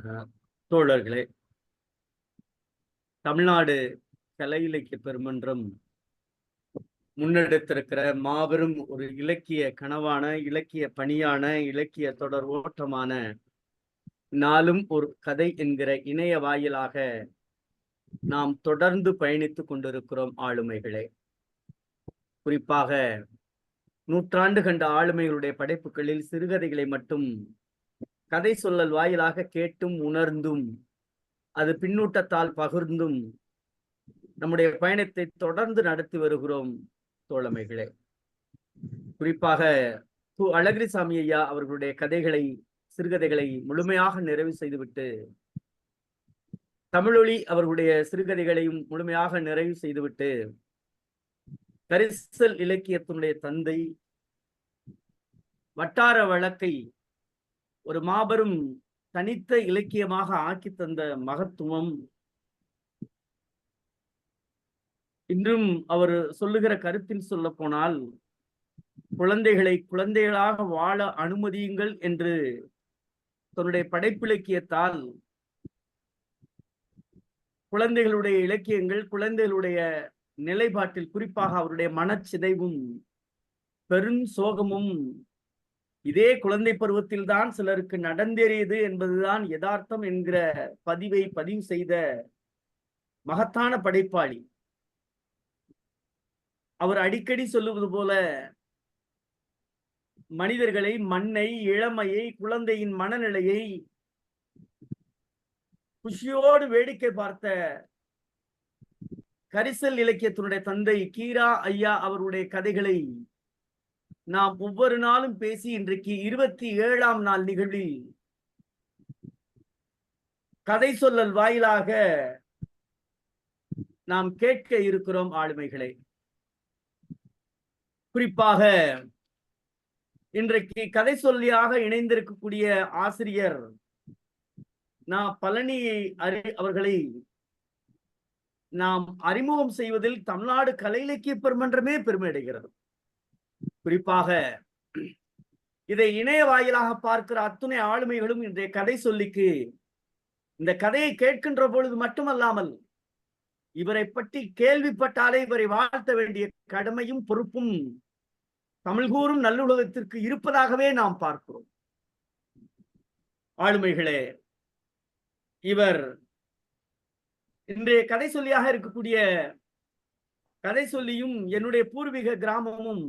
அஹ், தோழர்களே, தமிழ்நாடு கலை இலக்கிய பெருமன்றம் முன்னெடுத்திருக்கிற மாபெரும் ஒரு இலக்கிய கனவான, இலக்கிய பணியான, இலக்கிய தொடர் ஓட்டமான நாளும் ஒரு கதை என்கிற இணைய வாயிலாக நாம் தொடர்ந்து பயணித்துக் கொண்டிருக்கிறோம். ஆளுமைகளே, குறிப்பாக நூற்றாண்டு கண்ட ஆளுமைகளுடைய படைப்புகளில் சிறுகதைகளை மட்டும் கதை சொல்லல் வாயிலாக கேட்டும் உணர்ந்தும் அது பின்னூட்டத்தால் பகிர்ந்தும் நம்முடைய பயணத்தை தொடர்ந்து நடத்தி வருகிறோம். தோழமைகளே, குறிப்பாக அழகிரிசாமி ஐயா அவர்களுடைய கதைகளை, சிறுகதைகளை முழுமையாக நிறைவு செய்துவிட்டு, தமிழொலி அவர்களுடைய சிறுகதைகளையும் முழுமையாக நிறைவு செய்துவிட்டு, கரிசல் இலக்கியத்தினுடைய தந்தை வட்டார வழக்கை ஒரு மாபெரும் தனித்த இலக்கியமாக ஆக்கி தந்த மகத்துவம் இன்றும் அவர் சொல்லுகிற கருத்தில் சொல்ல போனால், குழந்தைகளை குழந்தைகளாக வாழ அனுமதியுங்கள் என்று தன்னுடைய படைப்பிலக்கியத்தால் குழந்தைகளுடைய இலக்கியங்கள், குழந்தைகளுடைய நிலைப்பாட்டில், குறிப்பாக அவருடைய மனச்சிதைவும் பெரும் சோகமும் இதே குழந்தை பருவத்தில் தான் சிலருக்கு நடந்தேறியது என்பதுதான் யதார்த்தம் என்கிற பதிவை பதிவு செய்த மகத்தான படைப்பாளி. அவர் அடிக்கடி சொல்லுவது போல, மனிதர்களை, மண்ணை, இளமையை, குழந்தையின் மனநிலையை குஷியோடு வேடிக்கை பார்த்த கரிசல் இலக்கியத்தினுடைய தந்தை கீரா ஐயா அவருடைய கதைகளை நாம் ஒவ்வொரு நாளும் பேசி இன்றைக்கு 27ஆம் நாள் நிகழ்வில் கதை சொல்லல் வாயிலாக நாம் கேட்க இருக்கிறோம். ஆளுமைகளை, குறிப்பாக இன்றைக்கு கதை சொல்லியாக இணைந்திருக்கக்கூடிய ஆசிரியர் பழனி அவர்களை நாம் அறிமுகம் செய்வதில் தமிழ்நாடு கலை இலக்கிய பெருமன்றமே பெருமை அடைகிறது. குறிப்பாக இதை இணைய வாயிலாக பார்க்கிற அத்துணை ஆளுமைகளும் இன்றைய கதை சொல்லிக்கு இந்த கதையை கேட்கின்ற பொழுது மட்டுமல்லாமல் இவரை பற்றி கேள்விப்பட்டாலே இவரை வாழ்த்த வேண்டிய கடமையும் பொறுப்பும் தமிழ் கூறும் நல்லுலகத்திற்கு இருப்பதாகவே நாம் பார்க்கிறோம். ஆளுமைகளே, இவர் இன்றைய கதை சொல்லியாக இருக்கக்கூடிய கதை சொல்லியும் என்னுடைய பூர்வீக கிராமமும்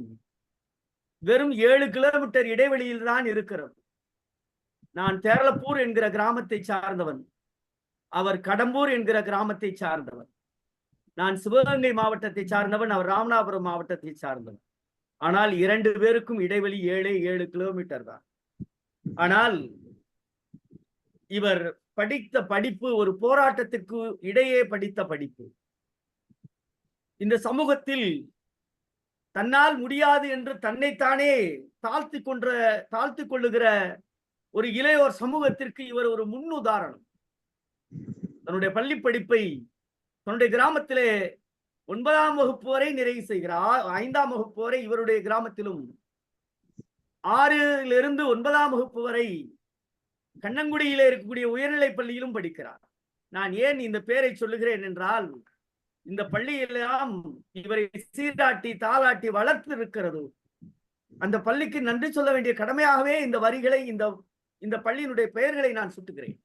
வெறும் 7 கிலோமீட்டர் இடைவெளியில் தான் இருக்கிறது. நான் தேரளப்பூர் என்கிற கிராமத்தை சார்ந்தவன், அவர் கடம்பூர் என்கிற கிராமத்தை சார்ந்தவன். நான் சிவகங்கை மாவட்டத்தை சார்ந்தவன், அவர் ராமநாதபுரம் மாவட்டத்தை சார்ந்தவன். ஆனால் 2 பேருக்கும் இடைவெளி 7 கிலோமீட்டர் தான். ஆனால் இவர் படித்த படிப்பு ஒரு போராட்டத்திற்கு இடையே படித்த படிப்பு. இந்த சமூகத்தில் தன்னால் முடியாது என்று தன்னைத்தானே தாழ்த்தி கொள்ளுகிற ஒரு இளையோர் சமூகத்திற்கு இவர் ஒரு முன்னுதாரணம். தன்னுடைய பள்ளி படிப்பை தன்னுடைய கிராமத்திலே 9ஆம் வகுப்பு வரை நிறைவு செய்கிறார். 5ஆம் வகுப்பு வரை இவருடைய கிராமத்திலும், 6லிருந்து 9ஆம் வகுப்பு வரை கண்ணங்குடியிலே இருக்கக்கூடிய உயர்நிலைப் பள்ளியிலும் படிக்கிறார். நான் ஏன் இந்த பெயரை சொல்லுகிறேன் என்றால், இந்த பள்ளியெல்லாம் இவரை சீராட்டி தாளாட்டி வளர்த்து இருக்கிறது. அந்த பள்ளிக்கு நன்றி சொல்ல வேண்டிய கடமையாகவே இந்த வரிகளை, இந்த பள்ளியினுடைய பெயர்களை நான் சுட்டுகிறேன்.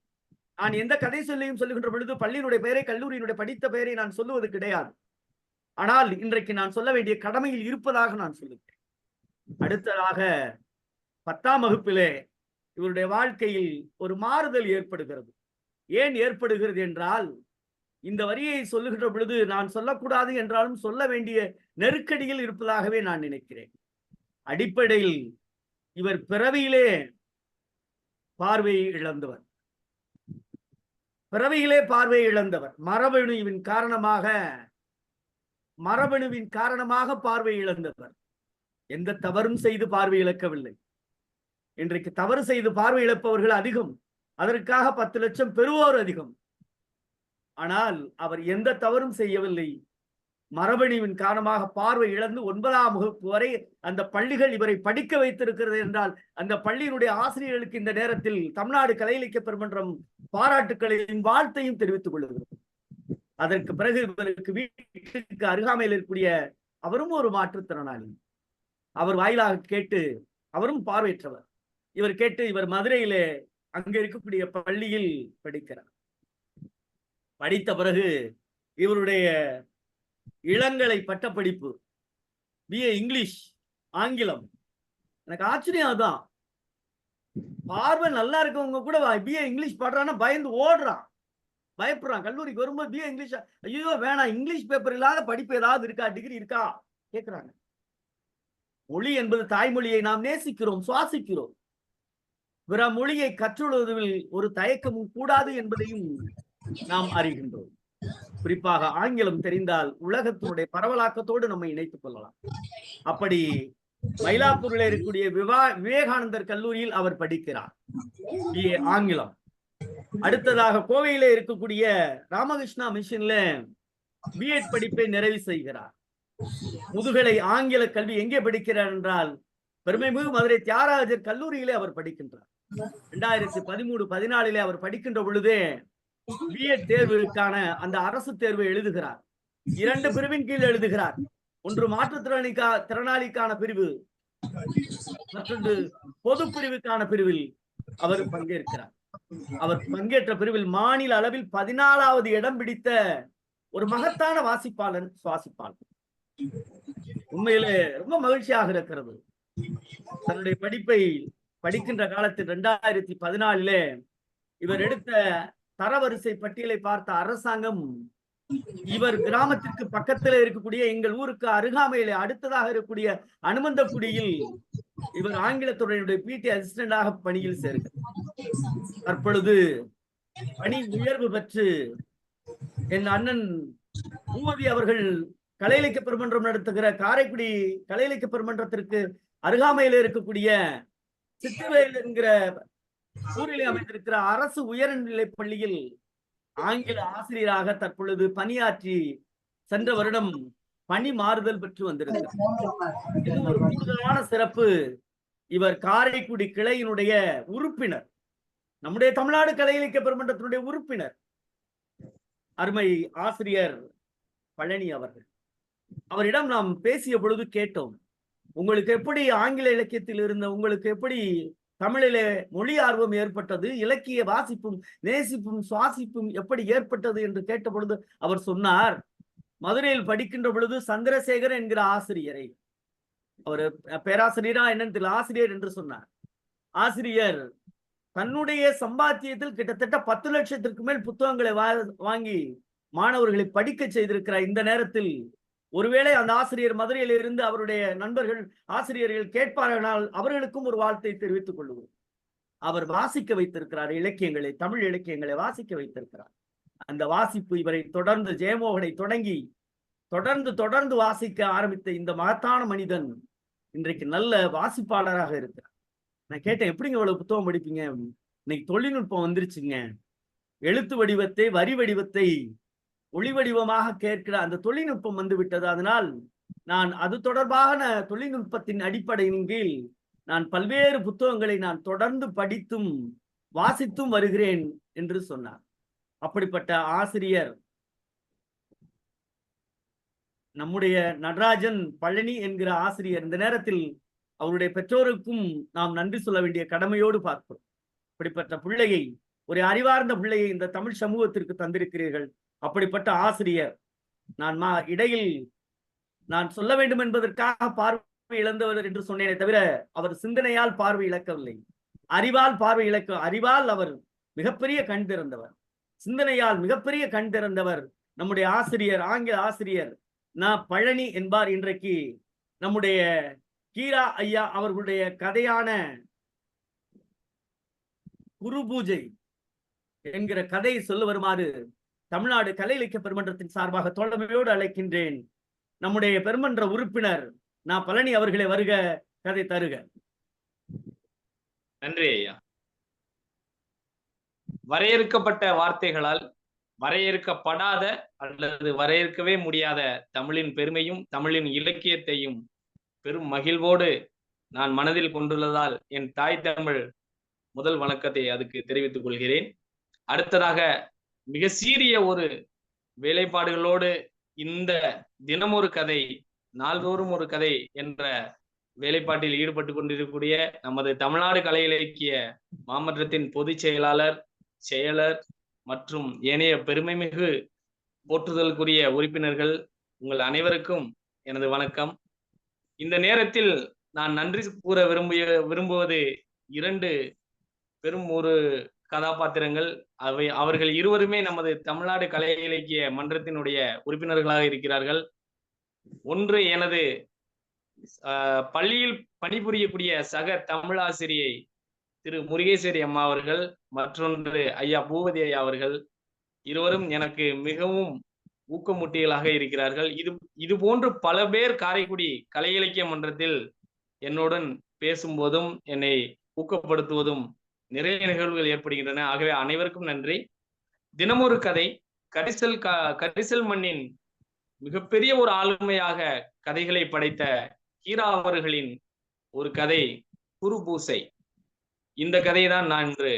நான் எந்த கதை சொல்லியும் சொல்லுகின்ற பொழுது பள்ளியினுடைய பெயரை, கல்லூரியினுடைய படித்த பெயரை நான் சொல்லுவது கிடையாது. ஆனால் இன்றைக்கு நான் சொல்ல வேண்டிய கடமையில் இருப்பதாக நான் சொல்லுகிறேன். அடுத்ததாக 10ஆம் வகுப்பிலே இவருடைய வாழ்க்கையில் ஒரு மாறுதல் ஏற்படுகிறது. ஏன் ஏற்படுகிறது என்றால், இந்த வரியை சொல்லுகின்ற பொழுது நான் சொல்லக்கூடாது என்றாலும் சொல்ல வேண்டிய நெருக்கடியில் இருப்பதாகவே நான் நினைக்கிறேன். அடிப்படையில் இவர் பிறவியிலே பார்வையை இழந்தவர். மரபணுவின் காரணமாக பார்வை இழந்தவர். எந்த தவறும் செய்து பார்வை இழக்கவில்லை. இன்றைக்கு தவறு செய்து பார்வை இழப்பவர்கள் அதிகம், அதற்காக 10 லட்சம் பெறுவோர் அதிகம். ஆனால் அவர் எந்த தவறும் செய்யவில்லை. மரபணுவின் காரணமாக பார்வை இழந்து 9ஆம் வகுப்பு வரை அந்த பள்ளிகள் இவரை படிக்க வைத்திருக்கிறது என்றால், அந்த பள்ளியினுடைய ஆசிரியர்களுக்கு இந்த நேரத்தில் தமிழ்நாடு கலை இலக்கிய பெருமன்றம் பாராட்டுக்களையும் வாழ்த்தையும் தெரிவித்துக் கொள்கிறோம். அதற்கு பிறகு இவருக்கு வீட்டுக்கு அருகாமையில் இருக்கக்கூடிய அவரும் ஒரு மாற்றுத்திறனாளி. அவர் வாயிலாக கேட்டு, அவரும் பார்வையற்றவர், இவர் கேட்டு இவர் மதுரையிலே அங்க இருக்கக்கூடிய பள்ளியில் படிக்கிறார். படித்த பிறகு இவருடைய இளங்கலை பட்டப்படிப்பு BA இங்கிலீஷ், ஆங்கிலம். எனக்கு ஆச்சரியம் அதான். பார்வை நல்லா இருக்கவங்க கூட BA இங்கிலீஷ் பாடுறான்னா பயந்து ஓடுறான், பயப்படுறான். கல்லூரிக்கு வரும்போது BA இங்கிலீஷ், ஐயோ வேணாம், இங்கிலீஷ் பேப்பர் இல்லாத படிப்பு ஏதாவது இருக்கா, டிகிரி இருக்கா கேட்கிறாங்க. மொழி என்பது தாய்மொழியை நாம் நேசிக்கிறோம், சுவாசிக்கிறோம். பிற மொழியை கற்றுள்ளதில் ஒரு தயக்கமும் கூடாது என்பதையும் நாம் அறிகின்றோம். குறிப்பாக ஆங்கிலம் தெரிந்தால் உலகத்தினுடைய பரவலாக்கத்தோடு நம்மை இணைத்துக் கொள்ளலாம். அப்படி மயிலாப்பூரில் இருக்கக்கூடிய விவேகானந்தர் கல்லூரியில் அவர் படிக்கிறார் BA ஆங்கிலம். அடுத்ததாக கோவையில இருக்கக்கூடிய ராமகிருஷ்ணா மிஷன்ல B.Ed படிப்பை நிறைவு செய்கிறார். முதுகலை ஆங்கில கல்வி எங்கே படிக்கிறார் என்றால் பெருமைமிகு மதுரை தியாகராஜர் கல்லூரியிலே அவர் படிக்கின்றார். 2013-14 அவர் படிக்கின்ற பொழுதே B.Ed தேர்வுக்கான அந்த அரசு தேர்வை எழுதுகிறார். 2 பிரிவின் கீழ் எழுதுகிறார். ஒன்று மாற்றுத்திறனாளிக்கான பிரிவு, மற்றொன்று பொது பிரிவுக்கான பிரிவில் அவர் பங்கேற்கிறார். அவர் பங்கேற்ற பிரிவில் மாநில அளவில் 14வது இடம் பிடித்த ஒரு மகத்தான வாசிப்பாளன், சுவாசிப்பாளன். உண்மையிலே ரொம்ப மகிழ்ச்சியாக இருக்கிறது. தன்னுடைய படிப்பை படிக்கின்ற காலத்தில் 2014 இவர் எடுத்த தரவரிசை பட்டியலை பார்த்த அரசாங்கம் இவர் கிராமத்திற்கு பக்கத்தில் இருக்கக்கூடிய எங்கள் ஊருக்கு அருகாமையிலே அடுத்ததாக இருக்கக்கூடிய அனுமந்தக்குடியில் இவர் ஆங்கிலத்துறையுடைய PT அசிஸ்டண்டாக பணியில் சேர்க்கிறார். தற்பொழுது பணி உயர்வு பெற்று என் அண்ணன் பூமதி அவர்கள் கலை இலக்கிய பெருமன்றம் நடத்துகிற காரைக்குடி கலை இலக்கிய பெருமன்றத்திற்கு அருகாமையில் இருக்கக்கூடிய சித்துவேல் என்கிற ஊரிலே அமைந்திருக்கிற அரசு உயர்நிலை பள்ளியில் ஆங்கில ஆசிரியராக தற்பொழுது பணியாற்றி சென்ற வருடம் பணி மாறுதல் பெற்று வந்திருக்கிறார். இது ஒரு கூடுதலான சிறப்பு. இவர் காரைக்குடி கிளையினுடைய உறுப்பினர், நம்முடைய தமிழ்நாடு கலை இலக்கிய பெருமன்றத்தினுடைய உறுப்பினர், அருமை ஆசிரியர் பழனி அவர்கள். அவரிடம் நாம் பேசிய பொழுது கேட்டோம், உங்களுக்கு எப்படி ஆங்கில இலக்கியத்தில் இருந்த உங்களுக்கு எப்படி தமிழிலே மொழி ஆர்வம் ஏற்பட்டது, இலக்கிய வாசிப்பும் நேசிப்பும் சுவாசிப்பும் எப்படி ஏற்பட்டது என்று கேட்ட பொழுது அவர் சொன்னார், மதுரையில் படிக்கின்ற பொழுது சந்திரசேகர் என்கிற ஆசிரியரை, அவர் பேராசிரியரா என்னன்னு தெரியல, ஆசிரியர் என்று சொன்னார். ஆசிரியர் தன்னுடைய சம்பாத்தியத்தில் கிட்டத்தட்ட 10 லட்சத்திற்கு மேல் புத்தகங்களை வாங்கி மாணவர்களை படிக்க செய்திருக்கிறார். இந்த நேரத்தில் ஒருவேளை அந்த ஆசிரியர் மதுரையில் இருந்து அவருடைய நண்பர்கள் ஆசிரியர்கள் கேட்பார்களால் அவர்களுக்கும் ஒரு வாழ்த்தை தெரிவித்துக் கொள்வோம். அவர் வாசிக்க வைத்திருக்கிறார் இலக்கியங்களை, தமிழ் இலக்கியங்களை வாசிக்க வைத்திருக்கிறார். அந்த வாசிப்பு இவரை தொடர்ந்து ஜெயமோகனை தொடங்கி தொடர்ந்து வாசிக்க ஆரம்பித்த இந்த மகத்தான மனிதன் இன்றைக்கு நல்ல வாசிப்பாளராக இருக்கிறார். நான் கேட்டேன், எப்படிங்க இவ்வளவு புத்தகம் படிப்பீங்க? இன்னைக்கு தொழில்நுட்பம் வந்துருச்சுங்க, எழுத்து வடிவத்தை வரி வடிவத்தை ஒளி வடிவமாக கேட்கிற அந்த தொழில்நுட்பம் வந்து விட்டது. அதனால் நான் அது தொடர்பான தொழில்நுட்பத்தின் அடிப்படையின் கீழ் நான் பல்வேறு புத்தகங்களை நான் தொடர்ந்து படித்தும் வாசித்தும் வருகிறேன் என்று சொன்னார். அப்படிப்பட்ட ஆசிரியர் நம்முடைய நடராஜன் பழனி என்கிற ஆசிரியர். இந்த நேரத்தில் அவருடைய பெற்றோருக்கும் நாம் நன்றி சொல்ல வேண்டிய கடமையோடு பார்க்கிறோம். அப்படிப்பட்ட பிள்ளையை, ஒரு அறிவார்ந்த பிள்ளையை இந்த தமிழ் சமூகத்திற்கு தந்திருக்கிறீர்கள். அப்படிப்பட்ட ஆசிரியர் நான் இடையில் நான் சொல்ல வேண்டும் என்பதற்காக பார்வை இழந்தவர் என்று சொன்னேனே தவிர அவர் சிந்தனையால் பார்வை இழக்கவில்லை, அறிவால் பார்வை அறிவால் அவர் மிகப்பெரிய கண் திறந்தவர், சிந்தனையால் மிகப்பெரிய கண் திறந்தவர் நம்முடைய ஆசிரியர், ஆங்கில ஆசிரியர் பழனி என்பார். இன்றைக்கு நம்முடைய கீரா ஐயா அவர்களுடைய கதையான குரு பூஜை என்கிற கதையை சொல்ல வருமாறு தமிழ்நாடு கலை இலக்கிய பெருமன்றத்தின் சார்பாக தோழமையோடு அழைக்கின்றேன். நம்முடைய பெருமன்ற உறுப்பினர் பழனி அவர்களை வருக, கதை தருக. நன்றி ஐயா. வரையறுக்கப்பட்ட வார்த்தைகளால் வரையறுக்கப்படாத அல்லது வரையறுக்கவே முடியாத தமிழின் பெருமையும் தமிழின் இலக்கியத்தையும் பெரும் மகிழ்வோடு நான் மனதில் கொண்டுள்ளதால் என் தாய் தமிழ் முதல் வணக்கத்தை அதுக்கு தெரிவித்துக் கொள்கிறேன். அடுத்ததாக மிக சீரிய ஒரு வேலைப்பாடுகளோடு இந்த தினமொரு கதை, நாள்தோறும் ஒரு கதை என்ற வேலைப்பாட்டில் ஈடுபட்டு கொண்டிருக்கக்கூடிய நமது தமிழ்நாடு கலை இலக்கிய மாமன்றத்தின் பொதுச் செயலாளர், செயலர் மற்றும் ஏனைய பெருமைமிகு போற்றுதலுக்குரிய உறுப்பினர்கள், உங்கள் அனைவருக்கும் எனது வணக்கம். இந்த நேரத்தில் நான் நன்றி கூற விரும்புவது 2 பெரும் ஒரு கதாபாத்திரங்கள். அவர்கள் இருவருமே நமது தமிழ்நாடு கலை இலக்கிய மன்றத்தினுடைய உறுப்பினர்களாக இருக்கிறார்கள். ஒன்று எனது பள்ளியில் பணிபுரியக்கூடிய சக தமிழாசிரியை திரு முருகேஸ்வரி அம்மா அவர்கள், மற்றொன்று ஐயா பூபதி ஐயா அவர்கள். இருவரும் எனக்கு மிகவும் ஊக்கமூட்டிகளாக இருக்கிறார்கள். இது போன்று பல பேர் காரைக்குடி கலை இலக்கிய மன்றத்தில் என்னுடன் பேசும்போதும் என்னை ஊக்கப்படுத்துவதும் நிறைய நிகழ்வுகள் ஏற்படுகின்றன. ஆகவே அனைவருக்கும் நன்றி. தினமொரு கதை கரிசல் மண்ணின் மிகப்பெரிய ஒரு ஆளுமையாக கதைகளை படைத்த ஹீரா அவர்களின் ஒரு கதை குருபூசை. இந்த கதையை தான் நான் இன்று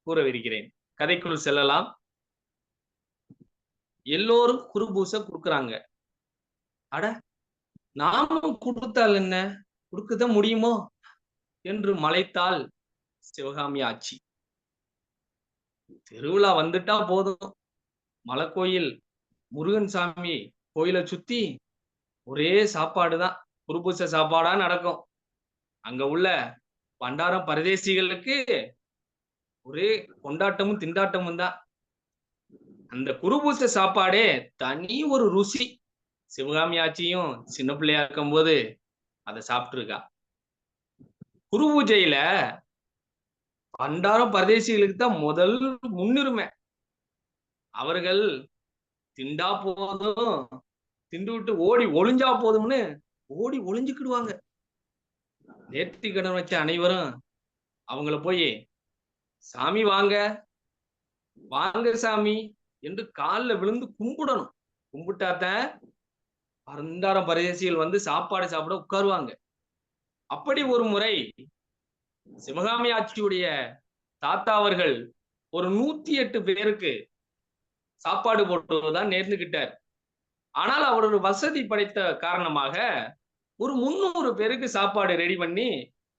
கூறவிருக்கிறேன். கதைக்குள் செல்லலாம். எல்லோரும் குருபூசை கொடுக்குறாங்க. அட, நாமும் கொடுத்தால் என்ன, கொடுக்கதான் முடியுமோ என்று மலைத்தாள் சிவகாமி ஆட்சி. திருவிழா வந்துட்டா போதும், மலைக்கோயில் முருகன் சாமி கோயிலை சுத்தி ஒரே சாப்பாடுதான், குருபூசை சாப்பாடா நடக்கும். அங்க உள்ள பண்டாரம் பரதேசிகளுக்கு ஒரே கொண்டாட்டமும் திண்டாட்டமும் தான். அந்த குருபூசை சாப்பாடே தனி ஒரு ருசி. சிவகாமி ஆட்சியும் சின்ன பிள்ளையா இருக்கும் போது அதை சாப்பிட்டு இருக்கா. குரு பூஜையில பண்டாரம் பரதேசிகளுக்கு தான் முதல் முன்னுரிமை. அவர்கள் திண்டா போதும், திண்டு விட்டு ஓடி ஒளிஞ்சா போதும்னு ஓடி ஒளிஞ்சுக்கிடுவாங்க. நேர்த்தி கடன் வச்ச அனைவரும் அவங்கள போய் சாமி வாங்க வாங்க சாமி என்று காலில் விழுந்து கும்பிடணும். கும்பிட்டாதான் பண்டாரம் பரதேசிகள் வந்து சாப்பாடு சாப்பிட உட்காருவாங்க. அப்படி ஒரு முறை சிவகாமி ஆட்சியுடைய தாத்தா அவர்கள் ஒரு 108 பேருக்கு சாப்பாடு போட்டுதான் நேர்ந்துகிட்டார். ஆனால் அவரோட வசதி படைத்த காரணமாக ஒரு 300 பேருக்கு சாப்பாடு ரெடி பண்ணி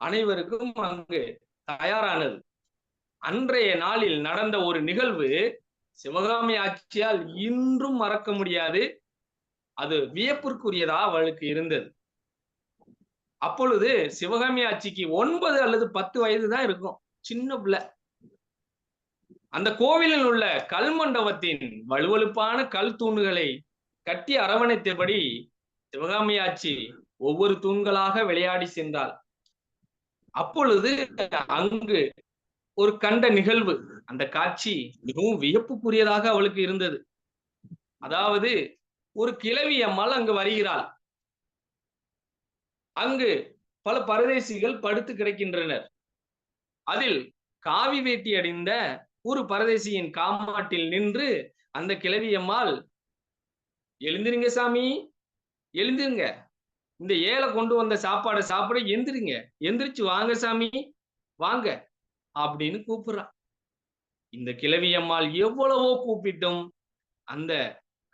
அனைவருக்கும் அங்கு தயாரானது. அன்றைய நாளில் நடந்த ஒரு நிகழ்வு சிவகாமி ஆட்சியால் இன்றும் மறக்க முடியாது. அது வியப்பிற்குரியதா அவளுக்கு இருந்தது. அப்பொழுது சிவகாமி ஆட்சிக்கு 9 அல்லது 10 வயது தான் இருக்கும், சின்ன பிள்ளை. அந்த கோவிலில் உள்ள கல் மண்டபத்தின் வலுவழுப்பான கல் தூண்களை கட்டி அரவணைத்தபடி சிவகாமி ஆட்சி ஒவ்வொரு தூண்களாக விளையாடி சென்றாள். அப்பொழுது அங்கு ஒரு கண்ட நிகழ்வு, அந்த காட்சி மிகவும் வியப்புக்குரியதாக அவளுக்கு இருந்தது. அதாவது ஒரு கிழவி அம்மாள் அங்கு வருகிறாள். அங்கு பல பரதேசிகள் படுத்து கிடக்கின்றனர். அதில் காவி வேட்டி அணிந்த ஒரு பரதேசியின் காமாட்டில் நின்று அந்த கிழவி அம்மாள், எழுந்திருங்க சாமி, எழுந்திருங்க, இந்த ஏழை கொண்டு வந்த சாப்பாடை சாப்பிட எந்திரிங்க, எந்திரிச்சு வாங்க சாமி வாங்க அப்படின்னு கூப்பிடுறான். இந்த கிழவி அம்மாள் எவ்வளவோ கூப்பிட்டும் அந்த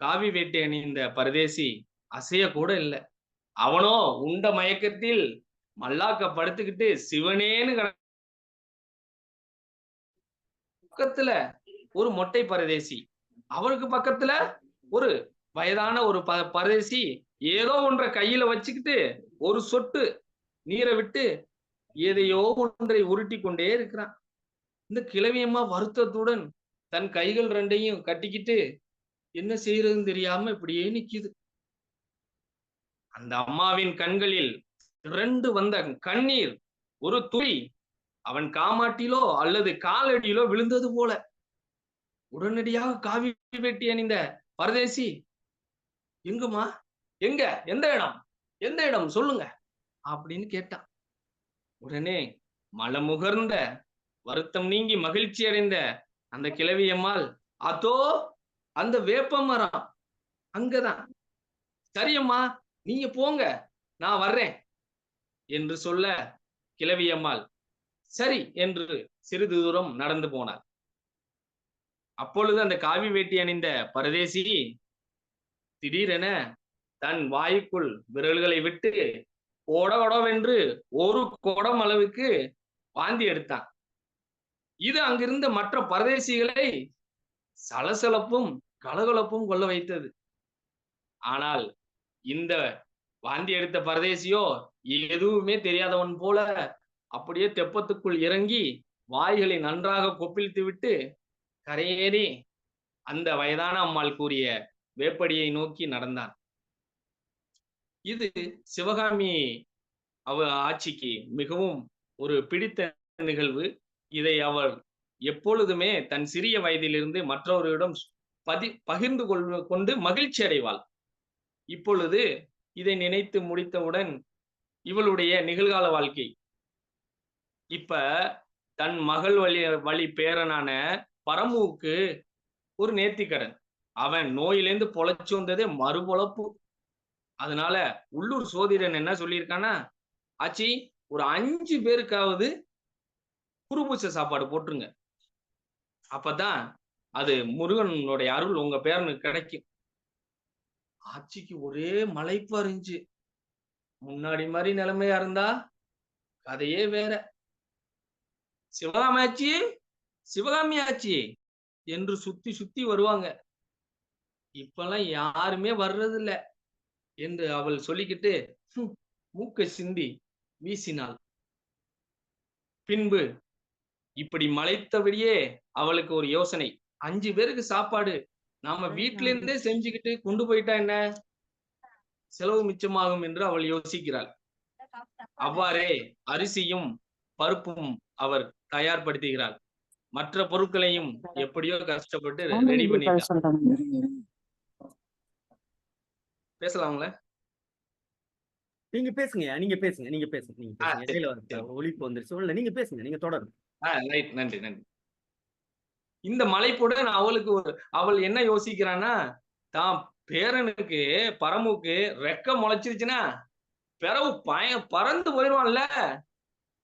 காவி வேட்டை அணிந்த பரதேசி அசைய கூட இல்லை. அவனோ உண்ட மயக்கத்தில் மல்லாக்க படுத்துக்கிட்டு சிவனேன்னு பக்கத்துல ஒரு மொட்டை பரதேசி, அவருக்கு பக்கத்துல ஒரு வயதான ஒரு பரதேசி ஏதோ ஒன்றை கையில வச்சுக்கிட்டு ஒரு சொட்டு நீரை விட்டு எதையோ ஒன்றை உருட்டி கொண்டே இருக்கிறான். இந்த கிழவியம்மா வருத்தத்துடன் தன் கைகள் 2ஐயும் கட்டிக்கிட்டு என்ன செய்யறதுன்னு தெரியாம இப்படியே நிக்குது. அந்த அம்மாவின் கண்களில் 2 வந்த கண்ணீர் ஒரு துளி அவன் காமாட்டிலோ அல்லது காலடியிலோ விழுந்தது போல. உடனடியாக காவி வேட்டி அணிந்த பரதேசி, எங்குமா, எங்க, எந்த இடம், எந்த இடம் சொல்லுங்க அப்படின்னு கேட்டான். உடனே மலமுகர்ந்த வருத்தம் நீங்கி மகிழ்ச்சி அடைந்த அந்த கிழவி அம்மாள், அதோ அந்த வேப்ப மரம் அங்கதான், சரியம்மா நீங்க போங்க நான் வர்றேன் என்று சொல்ல கிழவி அம்மாள் சரி என்று சிறிது தூரம் நடந்து போனார். அப்பொழுது அந்த காவி வேட்டி அணிந்த பரதேசி திடீரென தன் வாய்க்குள் விரல்களை விட்டு கொடவென்று ஒரு குடம் அளவுக்கு வாந்தி எடுத்தான். இது அங்கிருந்த மற்ற பரதேசிகளை சலசலப்பும் கலகலப்பும் கொள்ள வைத்தது. ஆனால் இந்த வாந்தி எடுத்த பரதேசியோ எதுவுமே தெரியாதவன் போல அப்படியே தெப்பத்துக்குள் இறங்கி வாய்களை நன்றாக கொப்பிளித்து விட்டு கரையேறி அந்த வயதான அம்மாள் கூறிய வேப்படியை நோக்கி நடந்தான். இது சிவகாமி ஆட்சிக்கு மிகவும் ஒரு பிடித்த நிகழ்வு. இதை அவள் எப்பொழுதுமே தன் சிறிய வயதிலிருந்து மற்றவர்களிடம் பகிர்ந்து கொண்டு மகிழ்ச்சி அடைவாள். இப்பொழுது இதை நினைத்து முடித்தவுடன் இவளுடைய நிகழ்கால வாழ்க்கை இப்ப தன் மகள் வழி பேரனான பரமுவுக்கு ஒரு நேர்த்திக்கடன். அவன் நோயிலிருந்து பொழைச்சு வந்ததே மறுபொழப்பு. அதனால உள்ளூர் சோதிடன் என்ன சொல்லியிருக்கானா, ஆச்சி ஒரு 5 பேருக்காவது குருபூச சாப்பாடு போட்டுருங்க, அப்பதான் அது முருகனுடைய அருள் உங்க பேரனுக்கு கிடைக்கும். ஆட்சிக்கு ஒரே மலைப்பா இருந்துச்சு. முன்னாடி மாதிரி நிலைமையா இருந்தா கதையே வேற. சிவகாமி ஆச்சி, சிவகாமி ஆச்சி என்று சுத்தி சுத்தி வருவாங்க. இப்பெல்லாம் யாருமே வர்றது இல்ல என்று அவள் சொல்லிக்கிட்டு மூக்க சிந்தி வீசினாள். பின்பு இப்படி மலைத்தபடியே அவளுக்கு ஒரு யோசனை. 5 பேருக்கு சாப்பாடு நாம வீட்டில இருந்தே செஞ்சுக்கிட்டு கொண்டு போயிட்டா என்ன, செலவு மிச்சமாகும் என்று அவள் யோசிக்கிறாள். அவ்வாறே அரிசியும் பருப்பும் அவர் தயார்படுத்துகிறாள். மற்ற பொருட்களையும் எப்படியோ கஷ்டப்பட்டு ரெடி பண்ணிட்டார். பேசலாம்ல? நீங்க பேசுங்க, நீங்க பேசுங்க, நீங்க பேசுங்க, நீங்க பேசுங்க. இடையில ஒலிப்பு வந்துருச்சு. இல்ல நீங்க பேசுங்க, நீங்க தொடருங்க. ரைட், நன்றி நன்றி. இந்த மலைப்புடன் அவள் என்ன யோசிக்கிறான்னா, தான் பேரனுக்கு பரமுக்கு ரெக்க முளைச்சிருச்சுன்னா பிறவு பறந்து போயிடுவான்ல.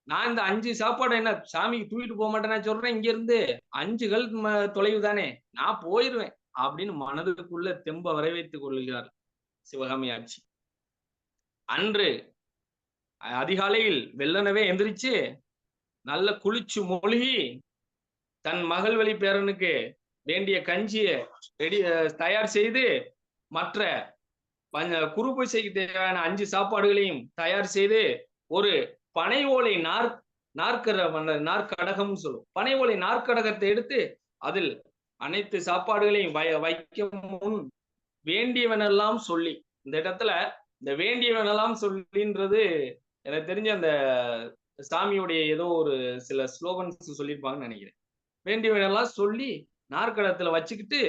நான் இந்த 5 சாப்பாடு என்ன சாமிக்கு தூக்கிட்டு போக மாட்டேன் நான் சொல்றேன், இங்க இருந்து 5 கல் தொலைவு தானே, நான் போயிருவேன் அப்படின்னு மனதுக்குள்ள தெம்ப வரவைத்துக் கொள்கிறார் சிவகாமி ஆட்சி. அன்று அதிகாலையில் வெள்ளனவே எந்திரிச்சு நல்ல குளிச்சு மொழிகி தன் மகள் வழி பேரனுக்கு வேண்டிய கஞ்சியை தயார் செய்து மற்ற குரு பூசைக்கு தேவையான 5 சாப்பாடுகளையும் தயார் செய்து ஒரு பனை ஓலை நாற்கடகம் சொல்லும், பனை ஓலை நாற்கடகத்தை எடுத்து அதில் அனைத்து சாப்பாடுகளையும் வைக்க முன் வேண்டியவனெல்லாம் சொல்லி, இந்த இடத்துல இந்த வேண்டியவனெல்லாம் சொல்லின்றது எனக்கு தெரிஞ்ச அந்த சாமியுடைய ஏதோ ஒரு சில ஸ்லோகன்ஸ் சொல்லியிருப்பாங்கன்னு நினைக்கிறேன். வேண்டியவனெல்லாம் சொல்லி நாற்கடத்துல வச்சுக்கிட்டு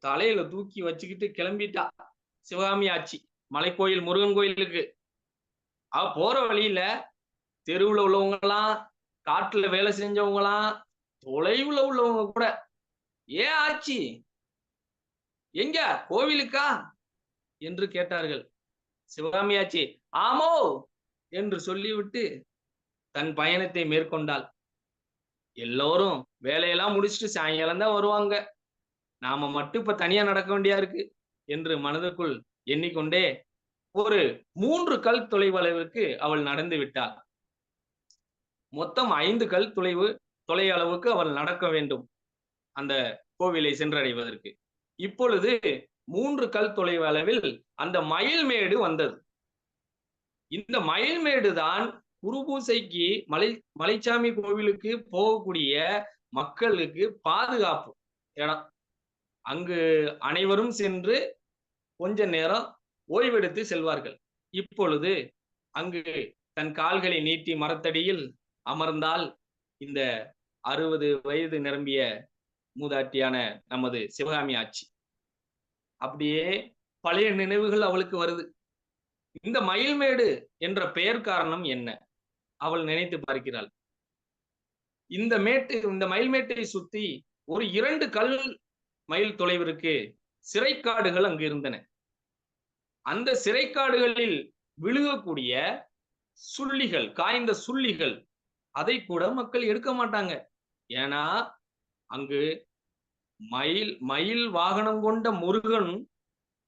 தலையில தூக்கி வச்சுக்கிட்டு கிளம்பிட்டா சிவகாமி ஆட்சி மலைக்கோயில் முருகன் கோயிலுக்கு. போற வழியில தெருவுல உள்ளவங்க எல்லாம், காட்டுல வேலை செஞ்சவங்க எல்லாம், தொலைவுல உள்ளவங்க கூட, ஏன் ஆட்சி எங்க கோவிலுக்கா என்று கேட்டார்கள். சிவகாமி ஆட்சி ஆமோ என்று சொல்லிவிட்டு தன் பயணத்தை மேற்கொண்டாள். எல்லோரும் வேலையெல்லாம் முடிச்சுட்டு சாயங்காலம் தான் வருவாங்க, நாம மட்டும் இப்ப தனியா நடக்க வேண்டியா இருக்கு என்று மனதுக்குள் எண்ணிக்கொண்டே ஒரு 3 கல் தொலைவு அளவுக்கு அவள் நடந்து விட்டாள். மொத்தம் 5 கல் தொலை அளவுக்கு அவள் நடக்க வேண்டும் அந்த கோவிலை சென்றடைவதற்கு. இப்பொழுது 3 கல் தொலைவு அளவில் அந்த மயில்மேடு வந்தது. இந்த மயில்மேடு தான் குருபூசைக்கு மலைச்சாமி கோவிலுக்கு போகக்கூடிய மக்களுக்கு பாதுகாப்பு இடம். அங்கு அனைவரும் சென்று கொஞ்ச நேரம் ஓய்வெடுத்து செல்வார்கள். இப்பொழுது அங்கு தன் கால்களை நீட்டி மரத்தடியில் அமர்ந்தால் இந்த 60 வயது நிரம்பிய மூதாட்டியான நமது சிவகாமி ஆட்சி. அப்படியே பழைய நினைவுகள் அவளுக்கு வருது. இந்த மயில்மேடு என்ற பெயர் காரணம் என்ன அவள் நினைத்து பார்க்கிறாள். இந்த மயில்மேட்டை சுத்தி ஒரு 2 கல் மைல் தொலைவிற்கு சிறைக்காடுகள் அங்கு இருந்தன. அந்த சிறைக்காடுகளில் விழுகக்கூடிய சுள்ளிகள், காய்ந்த சுள்ளிகள், அதை கூட மக்கள் எடுக்க மாட்டாங்க. ஏன்னா அங்கு மயில் வாகனம் கொண்ட முருகன்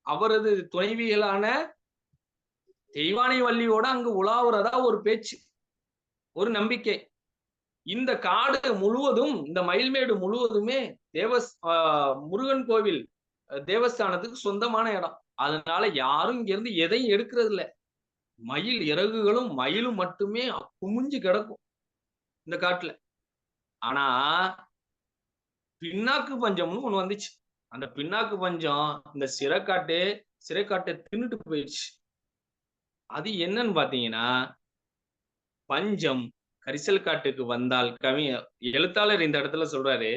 அவரது துணைவிகளான தெய்வானை வள்ளியோட அங்கு உலாவுறதா ஒரு பேச்சு, ஒரு நம்பிக்கை. இந்த காடு முழுவதும், இந்த மயில்மேடு முழுவதுமே முருகன் கோவில் தேவஸ்தானத்துக்கு சொந்தமான இடம். அதனால யாரும் இங்க இருந்து எதையும் எடுக்கிறது இல்ல. மயில் இறகுகளும் மயிலும் மட்டுமே குமிஞ்சு கிடக்கும் இந்த காட்டுல. ஆனா பின்னாக்கு பஞ்சம்னு ஒண்ணு வந்துச்சு. அந்த பின்னாக்கு பஞ்சம் இந்த சிறைக்காட்டை தின்னுட்டு போயிடுச்சு. அது என்னன்னு பாத்தீங்கன்னா, பஞ்சம் கரிசல் காட்டுக்கு வந்தால் எழுத்தாளர் இந்த இடத்துல சொல்றாரு,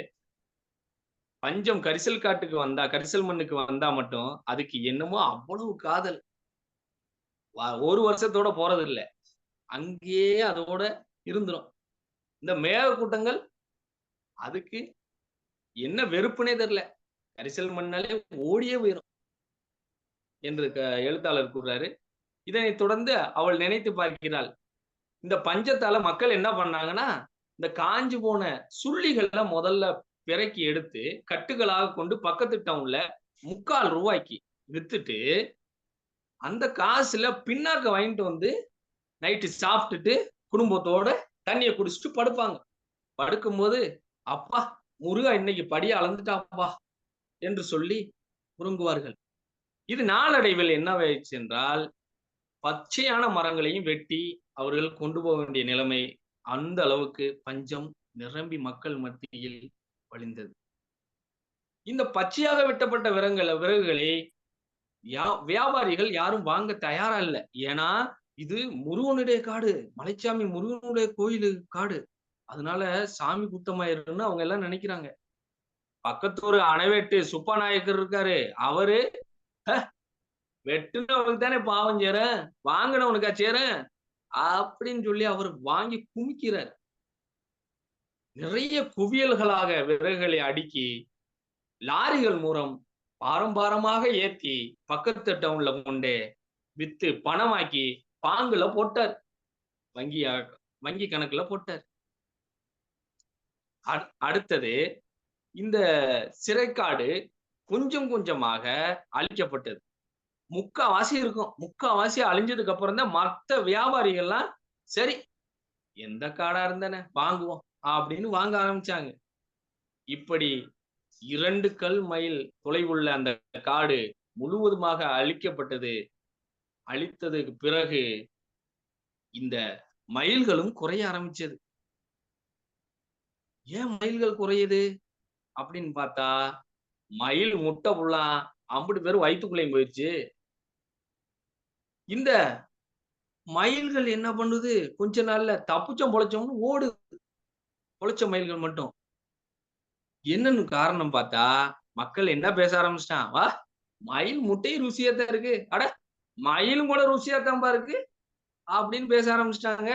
பஞ்சம் கரிசல் காட்டுக்கு வந்தா, கரிசல் மண்ணுக்கு வந்தா மட்டும் அதுக்கு என்னமோ அவ்வளவு காதல். ஒரு வருஷத்தோட போறது இல்ல, அங்கேயே அதோட இருந்துரும். இந்த மேகக்கூட்டங்கள் அதுக்கு என்ன வெறுப்புனே தெரியல, கரிசல் மண்ணாலே ஓடியே போயிரும் என்று எழுத்தாளர் கூறுறாரு. இதனை தொடர்ந்து அவள் நினைத்து பார்க்கிறாள், இந்த பஞ்சத்தால மக்கள் என்ன பண்ணாங்கன்னா, இந்த காஞ்சு போன சுள்ளிகளை முதல்ல பிறக்கி எடுத்து கட்டுகளாக கொண்டு பக்கத்து டவுன்ல 3/4 ரூபாய்க்கு வித்துட்டு அந்த காசுல பின்னாக்க வாங்கிட்டு வந்து நைட்டு சாப்பிட்டுட்டு குடும்பத்தோட தண்ணியை குடிச்சிட்டு படுப்பாங்க. படுக்கும்போது அப்பா முருகா இன்னைக்கு படியை அளந்துட்டாப்பா என்று சொல்லி உறங்குவார்கள். இது நாளடைவில் என்னவாயிடுச்சு என்றால், பச்சையான மரங்களையும் வெட்டி அவர்கள் கொண்டு போக வேண்டிய நிலைமை. அந்த அளவுக்கு பஞ்சம் நிரம்பி மக்கள் மத்தியில் வழிந்தது. இந்த பச்சையாக வெட்டப்பட்ட விறகுகளை வியாபாரிகள் யாரும் வாங்க தயாரா இல்ல. ஏன்னா இது முருகனுடைய காடு, மலைச்சாமி முருகனுடைய கோயில் காடு. அதனால சாமி குத்தமாயிருன்னு அவங்க எல்லாம் நினைக்கிறாங்க. பக்கத்தூர் அணைவேட்டு சுப்பாநாயக்கர் இருக்காரு, அவரு வெட்டுனவனுக்கு தானே பாவம் சேரும், வாங்கினவனுக்கா சேரும் அப்படின்னு சொல்லி அவர் வாங்கி குமிக்கிறார். நிறைய குவியல்களாக விறகுகளை அடுக்கி லாரிகள் மூலம் பாரம்பரியமாக ஏத்தி பக்கத்து டவுன்ல கொண்டு வித்து பணமாக்கி பாங்குல போட்டார், வங்கி கணக்குல போட்டார். அடுத்தது இந்த சிறைக்காடு கொஞ்சம் கொஞ்சமாக அழிக்கப்பட்டது. முக்காவாசி இருக்கும். முக்காவாசி அழிஞ்சதுக்கு அப்புறம் தான் மற்ற வியாபாரிகள்லாம் சரி எந்த காடா இருந்தானே வாங்குவோம் அப்படின்னு வாங்க ஆரம்பிச்சாங்க. இப்படி 2 கல் மைல் தொலைவுள்ள அந்த காடு முழுவதுமாக அழிக்கப்பட்டது. அழித்ததுக்கு பிறகு இந்த மயில்களும் குறைய ஆரம்பிச்சது. ஏன் மயில்கள் குறையுது அப்படின்னு பார்த்தா, மயில் முட்டை புள்ளா அம்புட்டு பேரும் வயிற்றுக்குள்ளேயும் போயிடுச்சு. இந்த மயில்கள் என்ன பண்ணுது, கொஞ்ச நாள்ல தப்புச்சம் பொழைச்சோம்னு ஓடுது. பொழைச்ச மயில்கள் மட்டும். என்னன்னு காரணம் பார்த்தா, மக்கள் என்ன பேச ஆரம்பிச்சிட்டான், வா மயில் முட்டை ருசியாத்தான் இருக்கு, அட மயிலும் கூட ருசியாத்தான்பா இருக்கு அப்படின்னு பேச ஆரம்பிச்சிட்டாங்க.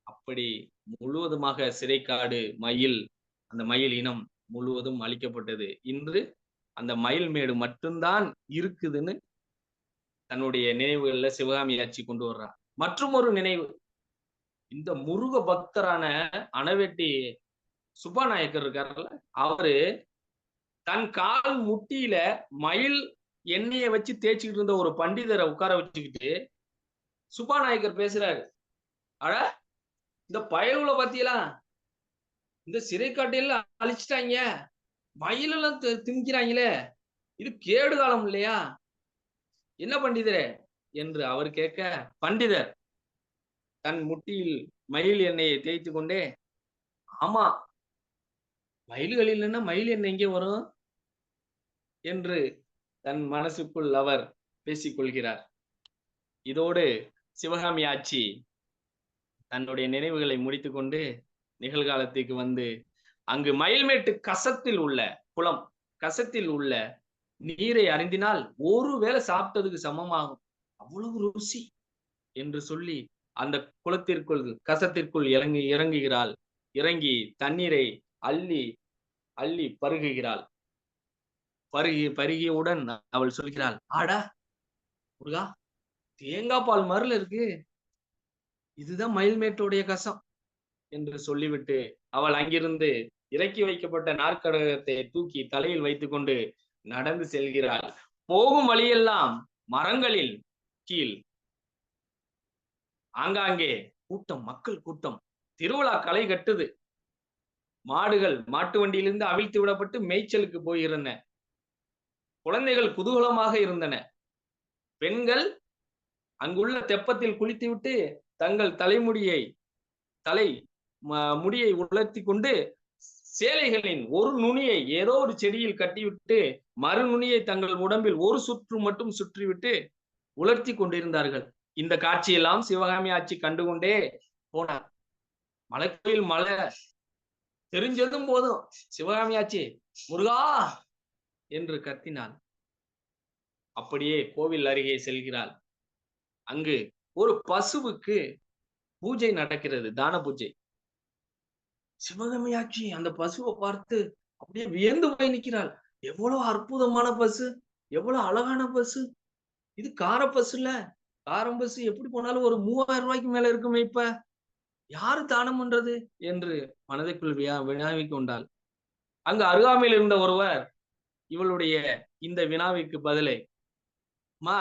அப்படி முழுவதுமாக சிறைக்காடு மயில், அந்த மயில் இனம் முழுவதும் அழிக்கப்பட்டது. இன்று அந்த மயில் மேடு மட்டும்தான் இருக்குதுன்னு தன்னுடைய நினைவுகள்ல சிவகாமி ஆட்சி கொண்டு வர்றார். மற்றும் ஒரு நினைவு, இந்த முருக பக்தரான அணைவெட்டி சுப்பாநாயக்கர் இருக்காருல்ல, அவரு தன் கால் முட்டியில மயில் எண்ணெயை வச்சு தேய்ச்சிக்கிட்டு இருந்த ஒரு பண்டிதரை உட்கார வச்சுக்கிட்டு சுப்பாநாயக்கர் பேசுறாரு, அட இந்த பயலுல பாத்தீங்களா, இந்த சிறைக்காட்டையில அழிச்சிட்டாங்க, மயிலெல்லாம் திணிக்கிறாங்களே, இது கேடு காலம் இல்லையா, என்ன பண்டிதரே என்று அவர் கேட்க, பண்டிதர் தன் முட்டியில் மயில் எண்ணெயை தேய்த்து கொண்டே, ஆமா மயில்கள் இல்லைன்னா மயில் எண்ணெய் எங்கே வரும் என்று தன் மனசுக்குள் அவர் பேசிக் கொள்கிறார். இதோடு சிவகாமி ஆட்சி தன்னுடைய நினைவுகளை முடித்துக்கொண்டு நிகழ்காலத்துக்கு வந்து, அங்கு மயில்மேட்டு கசத்தில் உள்ள குளம், கசத்தில் உள்ள நீரை அருந்தினால் ஒருவேளை சாப்பிட்டதுக்கு சமமாகும், அவ்வளவு ருசி என்று சொல்லி அந்த குளத்திற்குள் கசத்திற்குள் இறங்குகிறாள். இறங்கி தண்ணீரை அள்ளி அள்ளி பருகுகிறாள். பருகியவுடன் அவள் சொல்கிறாள், ஆடா முருகா தேங்காய் பால் மருல இருக்கு, இதுதான் மயில்மேட்டுடைய கசம் என்று சொல்லிவிட்டு அவள் அங்கிருந்து இறக்கி வைக்கப்பட்ட நாற்கடகத்தை தூக்கி தலையில் வைத்துக்கொண்டு நடந்து செல்கிறாள். போகும் வழியெல்லாம் மரங்களில் கீழ் ஆங்காங்கே கூட்டம், மக்கள் கூட்டம். திருவிழா களை கட்டுது. மாடுகள் மாட்டு வண்டியிலிருந்து அவிழ்த்து விடப்பட்டு மேய்ச்சலுக்கு போயிருந்தன. குழந்தைகள் குதூகலமாக இருந்தன. பெண்கள் அங்குள்ள தெப்பத்தில் குளித்துவிட்டு தங்கள் முடியை உலர்த்தி கொண்டு சேலைகளின் ஒரு நுனியை ஏதோ ஒரு செடியில் கட்டிவிட்டு மறு நுனியை தங்கள் உடம்பில் ஒரு சுற்று மட்டும் சுற்றிவிட்டு உலர்த்தி கொண்டிருந்தார்கள். இந்த காட்சியெல்லாம் சிவகாமி ஆட்சி கண்டுகொண்டே போனார். மலைக்கோயில் மலை தெரிஞ்சதும் போதும் சிவகாமி ஆட்சி முருகா என்று கத்தினாள். அப்படியே கோவில் அருகே செல்கிறாள். அங்கு ஒரு பசுவுக்கு பூஜை நடக்கிறது, தான பூஜை. சிவகாமி ஆட்சி அந்த பசுவை பார்த்து அப்படியே வியந்து போய் நிற்கிறாள். எவ்வளவு அற்புதமான பசு, எவ்வளவு அழகான பசு. இது கார பசுல, காரம் பசு எப்படி போனாலும் ஒரு 3000 ரூபாய்க்கு மேல இருக்குமே. இப்ப யாரு தானம் பண்றது என்று மனதுக்குள் வினாவிக் கொண்டாள். அங்கு அருகாமையில் இருந்த ஒருவர் இவளுடைய இந்த வினாவிற்கு பதிலை, மா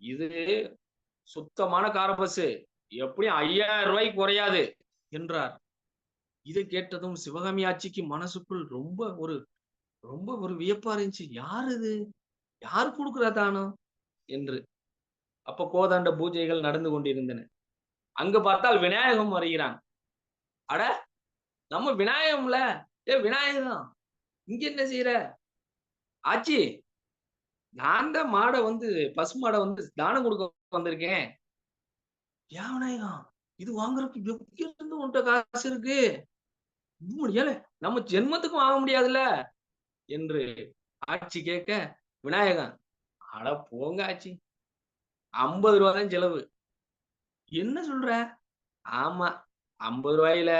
இது சுத்தமான காரப்பசு, எப்படியும் 5000 ரூபாய்க்கு குறையாது என்றார். இதை கேட்டதும் சிவகாமி ஆட்சிக்கு மனசுக்குள் ரொம்ப ஒரு வியப்பா இருந்துச்சு. யார் இது, யார் கொடுக்கிறா தானம் என்று. அப்ப கோதாண்ட பூஜைகள் நடந்து கொண்டிருந்தன. அங்கு பார்த்தால் விநாயகம் வருகிறான். அட நம்ம விநாயகம்ல, விநாயகம் இங்க என்ன செய்யற? ஆச்சி, நான் தான் பசு மாடை தானம் கொடுக்க வந்திருக்கேன். ஏன் விநாயகம், இது வாங்குறதுக்கு எப்படி இருந்து உன்கிட்ட காசு இருக்கு? நம்ம ஜென்மத்துக்கும் வாங்க முடியாதுல்ல என்று ஆட்சி கேட்க, விநாயகம், அட போங்க ஆச்சி, 50 ரூபாய் தான் செலவு. என்ன சொல்ற? ஆமா, 50 ரூபாயில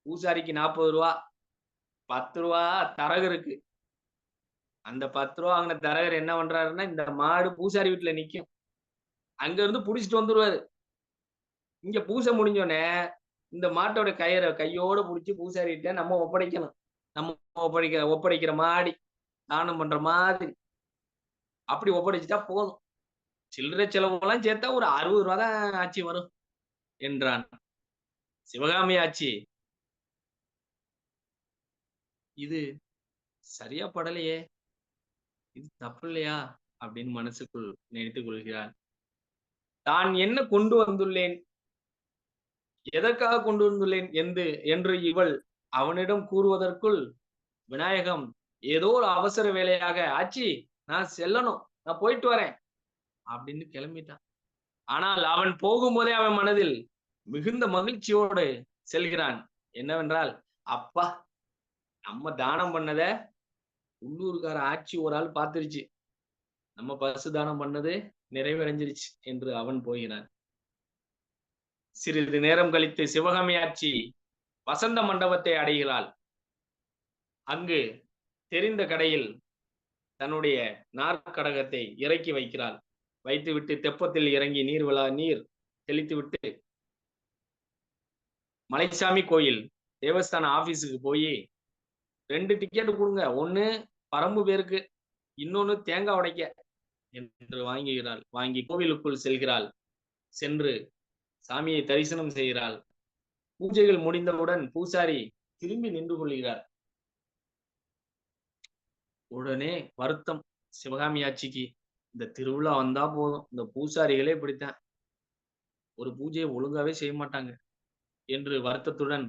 பூசாரிக்கு 40 ரூபா, 10 ரூபா தரகு இருக்கு. அந்த 10 ரூபா வாங்கின தரகர் என்ன பண்றாருன்னா, இந்த மாடு பூசாரி வீட்டுல நிக்கும். அங்க இருந்து புடிச்சிட்டு வந்துருவாரு. இங்க பூசை முடிஞ்சோடனே இந்த மாட்டோட கையோட புடிச்சு பூசாரிட்ட நம்ம ஒப்படைக்கணும். நம்ம ஒப்படைக்கிற மாடி தானம் பண்ற மாதிரி அப்படி ஒப்படைச்சிட்டா போதும். சில்லறை செலவுலாம் சேர்த்தா ஒரு 60 ரூபா தான் ஆட்சி வரும் என்றான். சிவகாமி ஆட்சி, இது சரியா படலையே, இது தப்பு இல்லையா அப்படின்னு மனசுக்குள் நினைத்துக் கொள்கிறார். தான் என்ன கொண்டு வந்துள்ளேன், எதற்காக கொண்டு வந்துள்ளேன் என்று இவள் அவனிடம் கூறுவதற்குள் விநாயகம் ஏதோ ஒரு அவசர வேலையாக, ஆச்சி நான் செல்லணும், நான் போயிட்டு வரேன் அப்படின்னு கிளம்பிட்டான். ஆனால் அவன் போகும்போதே அவன் மனதில் மிகுந்த மகிழ்ச்சியோடு செல்கிறான். என்னவென்றால், அப்பா நம்ம தானம் பண்ணத உள்ளூர்கார ஆட்சி ஒரு ஆள் பார்த்துருச்சு, நம்ம பசு தானம் பண்ணது நிறைவடைஞ்சிருச்சு என்று அவன் போகிறான். சிறிது நேரம் கழித்து சிவகாமி ஆட்சி வசந்த மண்டபத்தை அடைகிறாள். அங்கு தெரிந்த கடையில் தன்னுடைய நாற்கடகத்தை இறக்கி வைக்கிறாள். வைத்துவிட்டு தெப்பத்தில் இறங்கி நீர் தெளித்துவிட்டு மலைசாமி கோயில் தேவஸ்தான ஆபீஸுக்கு போய் 2 டிக்கெட் கொடுங்க, ஒண்ணு பரம்பு பேருக்கு, இன்னொன்னு தேங்காய் உடைக்க என்று வாங்குகிறாள். வாங்கி கோவிலுக்குள் செல்கிறாள். சென்று சாமியை தரிசனம் செய்கிறாள். பூஜைகள் முடிந்தவுடன் பூசாரி திரும்பி நின்று கொள்கிறார். உடனே வருத்தம் சிவகாமி ஆட்சிக்கு, இந்த திருவிழா வந்தா போதும், இந்த பூசாரிகளே இப்படித்தான், ஒரு பூஜையை ஒழுங்காவே செய்ய மாட்டாங்க என்று வருத்தத்துடன்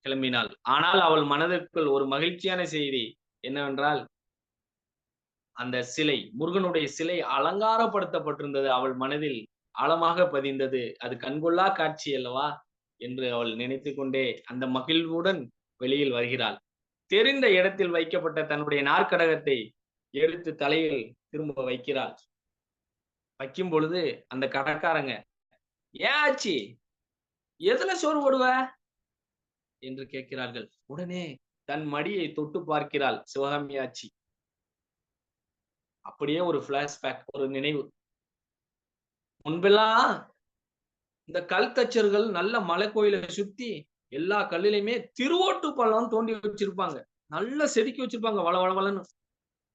கிளம்பினாள். ஆனால் அவள் மனதிற்குள் ஒரு மகிழ்ச்சியான செய்தி என்னவென்றால், அந்த சிலை, முருகனுடைய சிலை அலங்காரப்படுத்தப்பட்டிருந்தது. அவள் மனதில் ஆழமாக பதிந்தது. அது கண்கொள்ளா காட்சி அல்லவா என்று அவள் நினைத்து கொண்டே அந்த மகிழ்வுடன் வெளியில் வருகிறாள். தெரிந்த இடத்தில் வைக்கப்பட்ட தன்னுடைய நாற்கடகத்தை எடுத்து தலையில் திரும்ப வைக்கிறாள். வைக்கும் பொழுது அந்த கடைக்காரங்க, ஏன் ஆச்சி, எதுல சோறு போடுவ என்று கேட்கிறார்கள். உடனே தன் மடியை தொட்டு பார்க்கிறாள் சிவகாமி ஆட்சி. அப்படியே ஒரு பிளாஷ்பேக், ஒரு நினைவு. முன்பெல்லாம் இந்த கல் தச்சர்கள் நல்ல மலை கோயிலை சுத்தி எல்லா கல்லுலையுமே திருவோட்டு பள்ளம் தோண்டி வச்சிருப்பாங்க. நல்லா செதுக்கி வச்சிருப்பாங்க வள வள வளன்னு.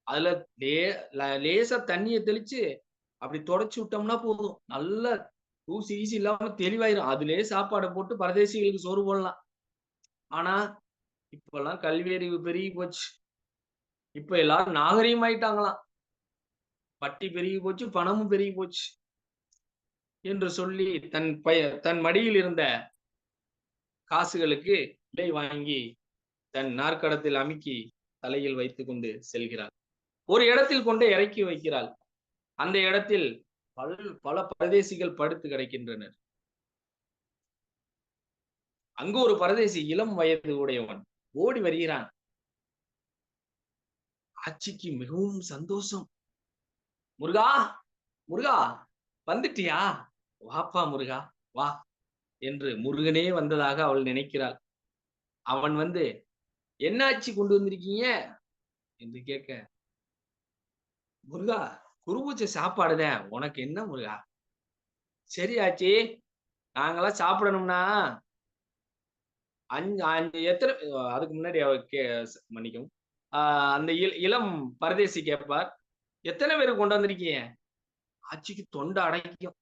அதுல லேசா தண்ணிய தெளிச்சு அப்படி தொடச்சு விட்டோம்னா போதும். நல்ல தூசி ஈசி இல்லாம தெளிவாயிரும். அதிலேயே சாப்பாட போட்டு பரதேசிகளுக்கு சோறு போடலாம். ஆனா, இப்பல்லாம் கல்வி அறிவு பெருகி போச்சு. இப்ப எல்லாரும் நாகரீகமாயிட்டாங்களாம். வட்டி பெருகி போச்சு, பணமும் பெருகி போச்சு என்று சொல்லி தன் மடியில் இருந்த காசுகளுக்கு விலை வாங்கி தன் நாற்கடத்தில் அமுக்கி தலையில் வைத்துக் கொண்டு செல்கிறாள். ஒரு இடத்தில் கொண்டு இறக்கி வைக்கிறாள். அந்த இடத்தில் பல பரதேசிகள் படுத்து கிடக்கின்றனர். அங்கு ஒரு பரதேசி இளம் வயது உடையவன் ஓடி வருகிறான். ஆட்சிக்கு மிகவும் சந்தோஷம். முருகா, முருகா, வந்துட்டியா? வாப்பா முருகா, வா என்று முருகனே வந்ததாக அவள் நினைக்கிறாள். அவன் வந்து, என்ன ஆட்சி கொண்டு வந்திருக்கீங்க என்று கேட்க, முருகா, குருபூஜை சாப்பாடுதான். உனக்கு என்ன முருகா? சரி ஆச்சி, நாங்கெல்லாம் சாப்பிடணும்னா எத்தனை அதுக்கு முன்னாடி மன்னிக்கவும். அந்த இளம் பரதேசி கேட்பார், எத்தனை பேருக்கு கொண்டு வந்திருக்கீங்க? ஆட்சிக்கு தொண்டை அடைக்கும்.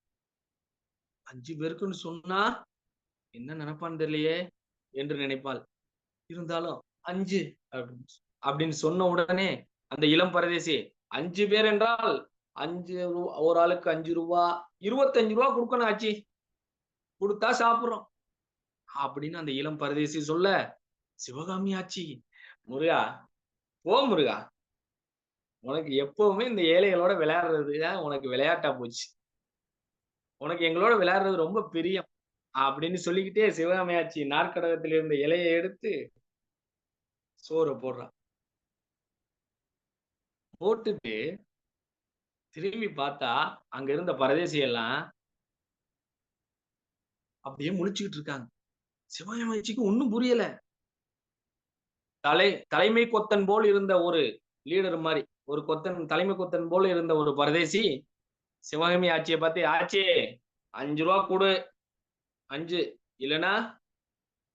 5 பேருக்குன்னு சொன்னா என்ன நினைப்பான்னு தெரியலையே என்று நினைப்பாள். இருந்தாலும் 5 அப்படின்னு சொன்ன உடனே அந்த இளம் பரதேசி 5 பேர் என்றால் 5 ஒரு ஆளுக்கு 5 ரூபா, 25 ரூபா கொடுக்கணும் ஆச்சி, கொடுத்தா சாப்பிடுறோம் அப்படின்னு அந்த இளம் பரதேசி சொல்ல, சிவகாமி ஆச்சி, முருகா, போ முருகா, உனக்கு எப்பவுமே இந்த ஏழைகளோட விளையாடுறதுதான் உனக்கு விளையாட்டா போச்சு. உனக்கு எங்களோட விளையாடுறது ரொம்ப பிரியம் அப்படின்னு சொல்லிக்கிட்டே சிவகாமி ஆச்சி நாற்கடகத்தில் இருந்த இலையை எடுத்து சோறு போடுறான். போட்டுட்டு திரும்பி பார்த்தா அங்க இருந்த பரதேசி எல்லாம் அப்படியே முழிச்சுக்கிட்டு இருக்காங்க. சிவகாமி ஆச்சிக்கு ஒண்ணும் புரியல. தலைமை கொத்தன் போல் இருந்த ஒரு லீடர் மாதிரி, ஒரு கொத்தன், தலைமை கொத்தன் போல இருந்த ஒரு பரதேசி சிவகாமி ஆட்சியை பார்த்து, ஆச்சி 5 ரூபா கொடு, 5 இல்லைன்னா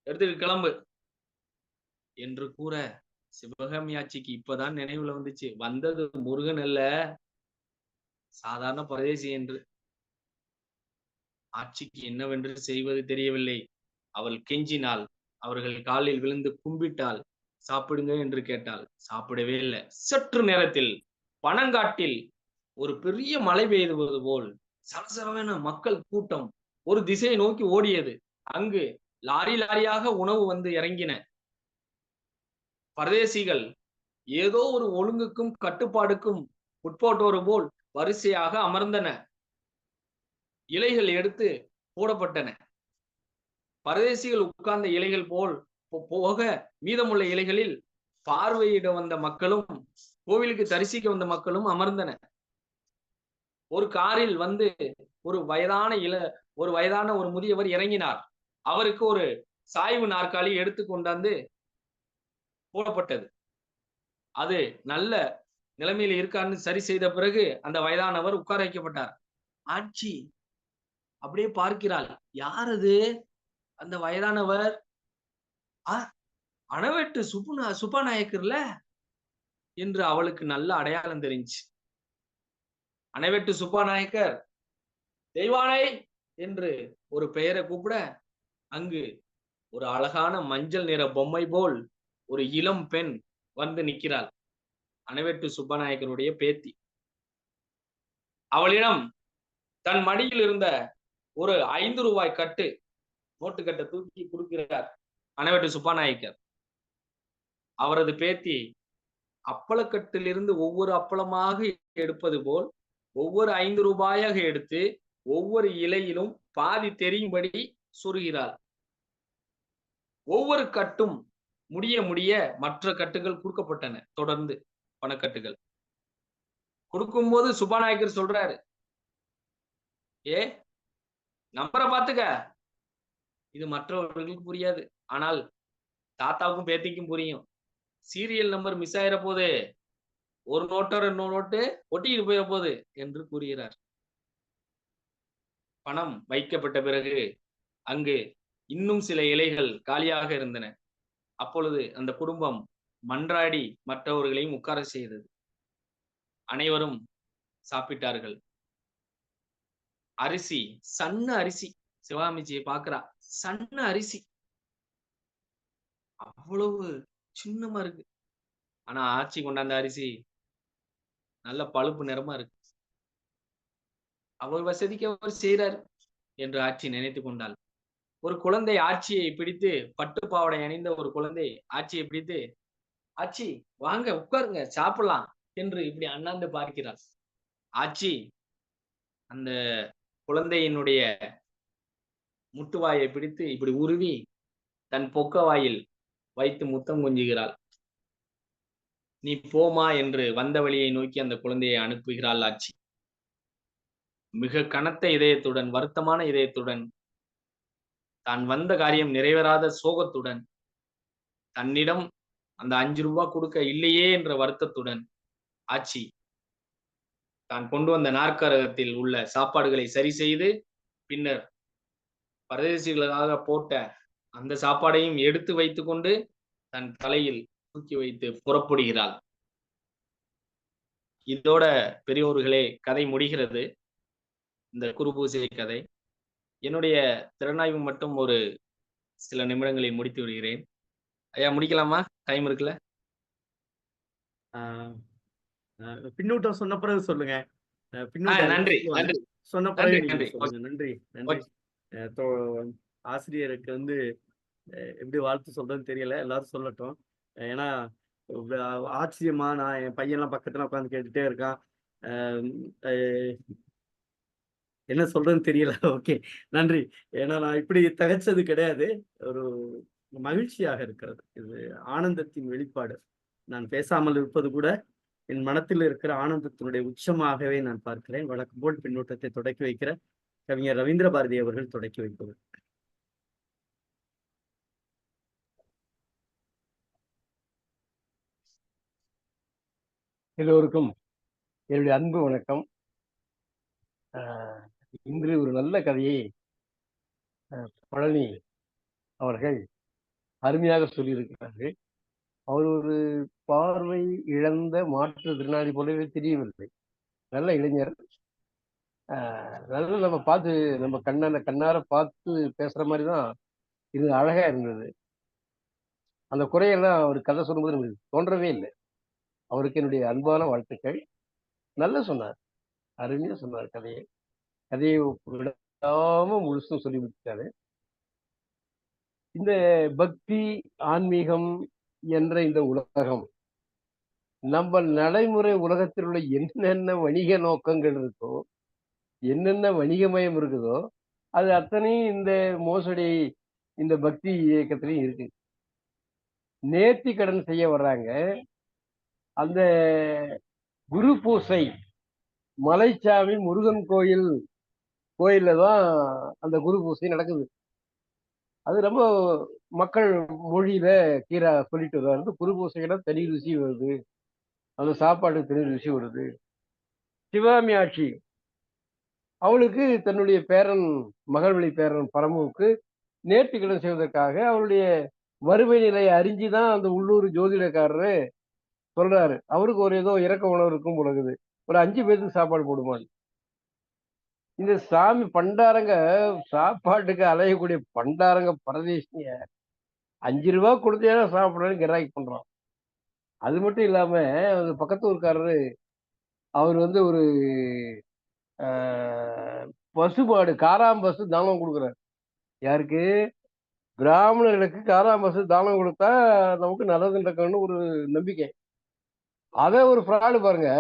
எடுத்துட்டு கிளம்பு என்று கூற, சிவகாமி ஆட்சிக்கு இப்பதான் நினைவுல வந்துச்சு, வந்தது முருகன் அல்ல, சாதாரண பரதேசி என்று. ஆட்சிக்கு என்னவென்று செய்வது தெரியவில்லை. அவள் கெஞ்சினாள், அவர்கள் காலில் விழுந்து கும்பிட்டாள், சாப்பிடுங்க என்று கேட்டாள். சாப்பிடவே இல்லை. சற்று நேரத்தில் பனங்காட்டில் ஒரு பெரிய மழை பெய்வது போல் சலசலவென மக்கள் கூட்டம் ஒரு திசையை நோக்கி ஓடியது. அங்கு லாரி லாரியாக உணவு வந்து இறங்கின. பரதேசிகள் ஏதோ ஒரு ஒழுங்குக்கும் கட்டுப்பாடுக்கும் உட்பட்டோரு போல் வரிசையாக அமர்ந்தன. இலைகள் எடுத்து போடப்பட்டன. பரதேசிகள் உட்கார்ந்த இலைகள் போல் போக மீதமுள்ள இலைகளில் பார்வையிட வந்த மக்களும் கோவிலுக்கு தரிசிக்க வந்த மக்களும் அமர்ந்தன. ஒரு காரில் வந்து ஒரு வயதான ஒரு முதியவர் இறங்கினார். அவருக்கு ஒரு சாய்வு நாற்காலி எடுத்து கொண்டாந்து போடப்பட்டது. அது நல்ல நிலைமையில் இருக்கான்னு சரி செய்த பிறகு அந்த வயதானவர் உட்கார வைக்கப்பட்டார். ஆட்சி அப்படியே பார்க்கிறாள். யார் அது? அந்த வயதானவர் அணவெட்டு சுப்பாநாயக்கர்ல என்று அவளுக்கு நல்ல அடையாளம் தெரிஞ்சு. அணைவெட்டு சுப்பாநாயக்கர் தெய்வானை என்று ஒரு பெயரை கூப்பிட, அங்கு ஒரு அழகான மஞ்சள் நிற பொம்மை போல் ஒரு இளம் பெண் வந்து நிற்கிறாள். அணைவெட்டு சுப்பாநாயக்கருடைய பேத்தி. அவளிடம் தன் மடியில் இருந்த ஒரு 5 ரூபாய் கட்டு நோட்டுக்கட்டை தூக்கி கொடுக்கிறார் அணைவெட்டு சுப்பாநாயக்கர். அவரது பேத்தி அப்பளக்கட்டிலிருந்து ஒவ்வொரு அப்பளமாக எடுப்பது போல் ஒவ்வொரு 5 ரூபாயாக எடுத்து ஒவ்வொரு இலையிலும் பாதி தெரியும்படி சொருகிறாள். ஒவ்வொரு கட்டும் முடிய முடிய மற்ற கட்டுகள் கொடுக்கப்பட்டன. தொடர்ந்து பணக்கட்டுகள் கொடுக்கும்போது சுப்பாநாயக்கர் சொல்றாரு, நம்பரை பாத்துக்க, இது மற்றவர்களுக்கு புரியாது, ஆனால் தாத்தாவுக்கும் பேத்திக்கும் புரியும். சீரியல் நம்பர் மிஸ் ஆயிர போது, ஒரு நோட்டோ 2 நோட்டு ஒட்டிட்டு போயிட போகுது என்று கூறுகிறார். பணம் வைக்கப்பட்ட பிறகு அங்கு இன்னும் சில இலைகள் காலியாக இருந்தன. அப்பொழுது அந்த குடும்பம் மன்றாடி மற்றவர்களையும் உட்கார செய்தது. அனைவரும் சாப்பிட்டார்கள். அரிசி, சன்ன அரிசி. சிவாமிஜியை பார்க்கிறா. சன்ன அரிசி. அவ்வளவு சின்னமா இருக்கு. ஆனா ஆச்சி கொண்டாந்த அரிசி நல்ல பழுப்பு நிறமா இருக்கு. அவர் வசதிக்கு அவர் செய்றார் என்று ஆச்சி நினைத்துக் கொண்டாள். ஒரு குழந்தை ஆட்சியை பிடித்து, பட்டு பாவாடை அணிந்த ஒரு குழந்தை ஆட்சியை பிடித்து, ஆச்சி வாங்க உட்காருங்க சாப்பிடலாம் என்று இப்படி அண்ணாந்து பார்க்கிறாள். ஆச்சி அந்த குழந்தையினுடைய முட்டுவாயை பிடித்து இப்படி உருவி தன் பொக்க வாயில் வைத்து முத்தம் கொஞ்சுகிறாள். நீ போமா என்று வந்த வழியை நோக்கி அந்த குழந்தையை அனுப்புகிறாள் ஆச்சி. மிக கனத்த இதயத்துடன், வருத்தமான இதயத்துடன், தான் வந்த காரியம் நிறைவேறாத சோகத்துடன், தன்னிடம் அந்த 5 ரூபாய் கொடுக்க இல்லையே என்ற வருத்தத்துடன் ஆச்சி தான் கொண்டு வந்த நாற்கரகத்தில் உள்ள சாப்பாடுகளை சரி செய்து, பின்னர் பரதேசிகளுக்காக போட்ட அந்த சாப்பாடையும் எடுத்து வைத்துக்கொண்டு தன் தலையில் தூக்கி வைத்து புறப்படுகிறாள். இதோட பெரியோர்களே கதை முடிகிறது. இந்த குரு பூஜை கதை. என்னுடைய திறனாய்வு மட்டும் ஒரு சில நிமிடங்களில் முடித்து விடுகிறேன். ஐயா முடிக்கலாமா? டைம் இருக்குல்ல? பின்னூட்டம் சொன்ன பிறகு சொல்லுங்க. பின்னூட்டம் நன்றி நன்றி சொன்ன நன்றி பிறகு நீங்க நன்றி சொல்லுங்க. நன்றி நன்றி. ஆசிரியருக்கு எப்படி வாழ்த்து சொல்றதுன்னு தெரியல. எல்லாரும் சொல்லட்டும். ஏன்னா ஆச்சரியமா நான் என் பையன்லாம் பக்கத்துல உட்காந்து கேட்டுட்டே இருக்கான். என்ன சொல்றதுன்னு தெரியல. ஓகே நன்றி. ஏன்னா நான் இப்படி தகைச்சது கிடையாது. ஒரு மகிழ்ச்சியாக இருக்கிறது. இது ஆனந்தத்தின் வெளிப்பாடு. நான் பேசாமல் இருப்பது கூட என் மனத்தில் இருக்கிற ஆனந்தத்தினுடைய உச்சமாகவே நான் பார்க்கிறேன். வழக்கம் போல் பின்னூட்டத்தை தொடக்கி வைக்கிற கவிஞர் ரவீந்திர பாரதி அவர்கள் தொடக்கி வைப்பவர். எல்லோருக்கும் என்னுடைய அன்பு வணக்கம். இன்று ஒரு நல்ல கதையை பழனி அவர்கள் அருமையாக சொல்லியிருக்கிறார்கள். அவர் ஒரு பார்வை இழந்த மாற்றுத்திறனாளி போலவே தெரியவில்லை. நல்ல இளைஞர். நல்ல நம்ம பார்த்து நம்ம கண்ணார பார்த்து பேசுற மாதிரி தான் இது அழகா இருந்தது. அந்த குறையெல்லாம் அவர் கதை சொல்லும்போது நமக்கு தோன்றவே இல்லை. அவருக்கு என்னுடைய அன்பான வாழ்த்துக்கள். நல்லா சொன்னார், அருமையா சொன்னார். கதையை விடாம முழுசும் சொல்லி முடிச்சாரு. இந்த பக்தி ஆன்மீகம் என்ற இந்த உலகம் நம்ம நடைமுறை உலகத்தில் உள்ள என்னென்ன வணிக நோக்கங்கள் இருக்கோ, என்னென்ன வணிகமயம் இருக்குதோ, அது அத்தனையும் இந்த மோசடி இந்த பக்தி இயக்கத்திலையும் இருக்கு. நேர்த்தி கடன் செய்ய வர்றாங்க. அந்த குரு பூசை மலைச்சாமி முருகன் கோயில்ல தான் அந்த குரு பூசை நடக்குது. அது ரொம்ப மக்கள் மொழியில கீரா சொல்லிட்டு வருது. குரு பூசையில தனி ருசி வருது, அந்த சாப்பாடு தனி ருசி வருது. சிவாமி ஆட்சி அவளுக்கு தன்னுடைய மகள் வழி பேரன் பரமுவுக்கு நேர்த்திக்கடன் செய்வதற்காக அவருடைய வறுமை நிலையை அறிஞ்சுதான் அந்த உள்ளூர் ஜோதிடக்காரரு சொல்றாரு. அவருக்கு ஒரு ஏதோ இறக்க உணவு இருக்கும் போலகுது. ஒரு 5 பேருக்கு சாப்பாடு போடுமான்னு. இந்த சாமி பண்டாரங்க சாப்பாட்டுக்கு அலையக்கூடிய பண்டாரங்க பரதேசிய 5 ரூபாய் கொடுத்தா சாப்பிடறேன்னு கிராக்கி பண்றான். அது மட்டும் இல்லாம அந்த பக்கத்து ஊருக்காரரு அவர் ஒரு பசுமாடு காராம்பசு தானம் கொடுக்குறாரு. யாருக்கு? பிராமணர்களுக்கு காராம்பசு தானம் கொடுத்தா நமக்கு நல்லது நடக்கணும்னு ஒரு நம்பிக்கை. அத ஒரு ஃப்ராடு பாருங்க.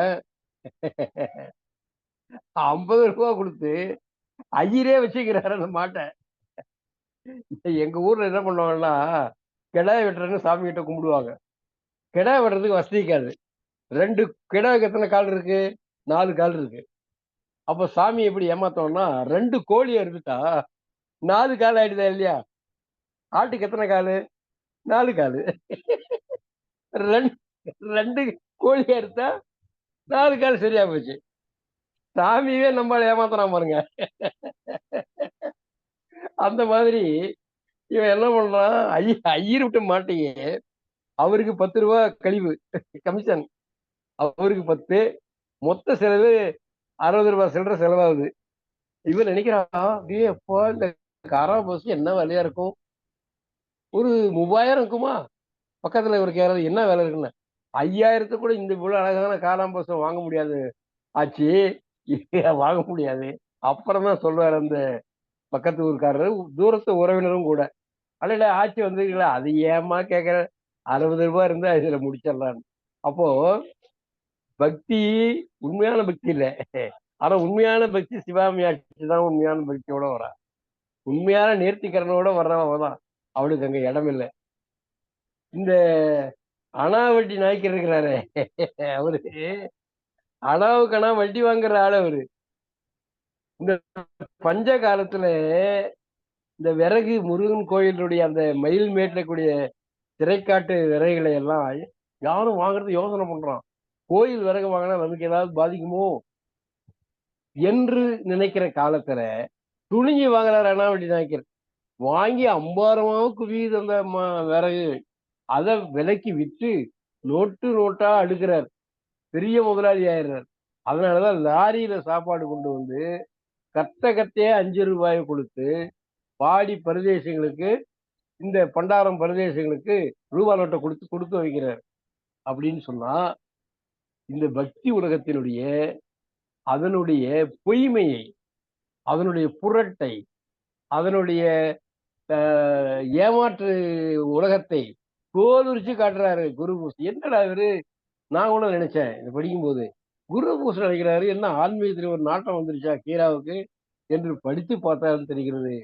50 ரூபாய் கொடுத்து ஐயரே வச்சுக்கிறாரு அந்த மாட்டை. எங்க ஊர்ல என்ன பண்ணுவாங்கன்னா, கிடாய் வெட்டுறன்னு சாமி கிட்ட கும்பிடுவாங்க. கிடாய் வெட்டுறதுக்கு வசதி இருக்காது. 2 கிடாய்க்கு எத்தனை கால் இருக்கு? 4 கால் இருக்கு. அப்ப சாமி எப்படி ஏமாத்தோம்னா, 2 கோழி அறுத்துட்டா 4 கால் ஆயிடுதா இல்லையா? ஆட்டுக்கு எத்தனை காலு? 4 காலு. 2 கோழி அறுத்தா 4 கால் சரியா போச்சு. சாமியே நம்மள ஏமாத்துறான் பாருங்க. அந்த மாதிரி இவன் என்ன பண்றான், ஐயர் விட்ட மாட்டையே அவருக்கு 10 ரூபா கழிவு கமிஷன், அவருக்கு 10, மொத்த செலவு 60 ரூபாய் சில்லற செலவாகுது. இவன் நினைக்கிறான், டேய் அப்பா இந்த காரா பஸ் என்ன விலையா இருக்கும், ஒரு 3000 இருக்குமா? பக்கத்துல இவருக்கு யாராவது என்ன வேலை இருக்குன்னு, 5000 கூட இந்த இவ்வளவு அழகான காராம் பஸ் வாங்க முடியாது ஆச்சி, வாங்க முடியாது. அப்புறம் தான் சொல்றாரு அந்த பக்கத்து ஊருக்காரரு, தூரத்து உறவினரும் கூட. அல்ல ஆட்சி வந்தீங்களா, அது ஏமா கேக்குற, 60 ரூபாய் இருந்தா இதுல முடிச்சிடலான்னு. அப்போ பக்தி உண்மையான பக்தி இல்ல. ஆனா உண்மையான பக்தி சிவாமி ஆட்சி தான் உண்மையான பக்தியோட வரா. உண்மையான நேர்த்திக்கரனோட வர்றவன் தான். அவளுக்கு அங்க இடம் இல்லை. இந்த அனாவட்டி நாய்க்கர் இருக்கிறாரு, அவரு அனாவுக்கு வட்டி வாங்குற ஆள் அவரு. இந்த பஞ்ச காலத்துல இந்த விறகு முருகன் கோயிலுடைய அந்த மயில் மேட்ல கூடிய திரைக்காட்டு விறகுகளை எல்லாம் யாரும் வாங்குறது யோசனை பண்றான். கோயில் விறகு வாங்கினா நமக்கு ஏதாவது பாதிக்குமோ என்று நினைக்கிற காலத்துல துணிஞ்சு வாங்குறாரு அனாவட்டி நாய்க்கர். வாங்கி அம்பாரமாவும் குவியுது அந்த விறகு. அதை விலைக்கு விற்று நோட்டு நோட்டா அடுக்கிறார், பெரிய முதலாளி ஆயிடுறார். அதனாலதான் லாரியில சாப்பாடு கொண்டு வந்து கத்தையே 5 ரூபாயை கொடுத்து பாடி பரதேசிகளுக்கு, இந்த பண்டாரம் பரதேசிகளுக்கு ரூபா நோட்டை கொடுத்து வைக்கிறார். அப்படின்னு சொன்னா இந்த பக்தி உலகத்தினுடைய அதனுடைய பொய்மையை, அதனுடைய புரட்டை, அதனுடைய ஏமாற்று உலகத்தை தோலுரிச்சு காட்டுறாரு குரு பூசை. என்னடா இவரு, நான் கூட நினைச்சேன் இதை படிக்கும் போது, குரு பூசை நினைக்கிறாரு, என்ன ஆன்மீகத்தில் ஒரு நாட்டம் வந்துருச்சா கீராவுக்கு என்று படித்து பார்த்தாலும் தெரிகிறது.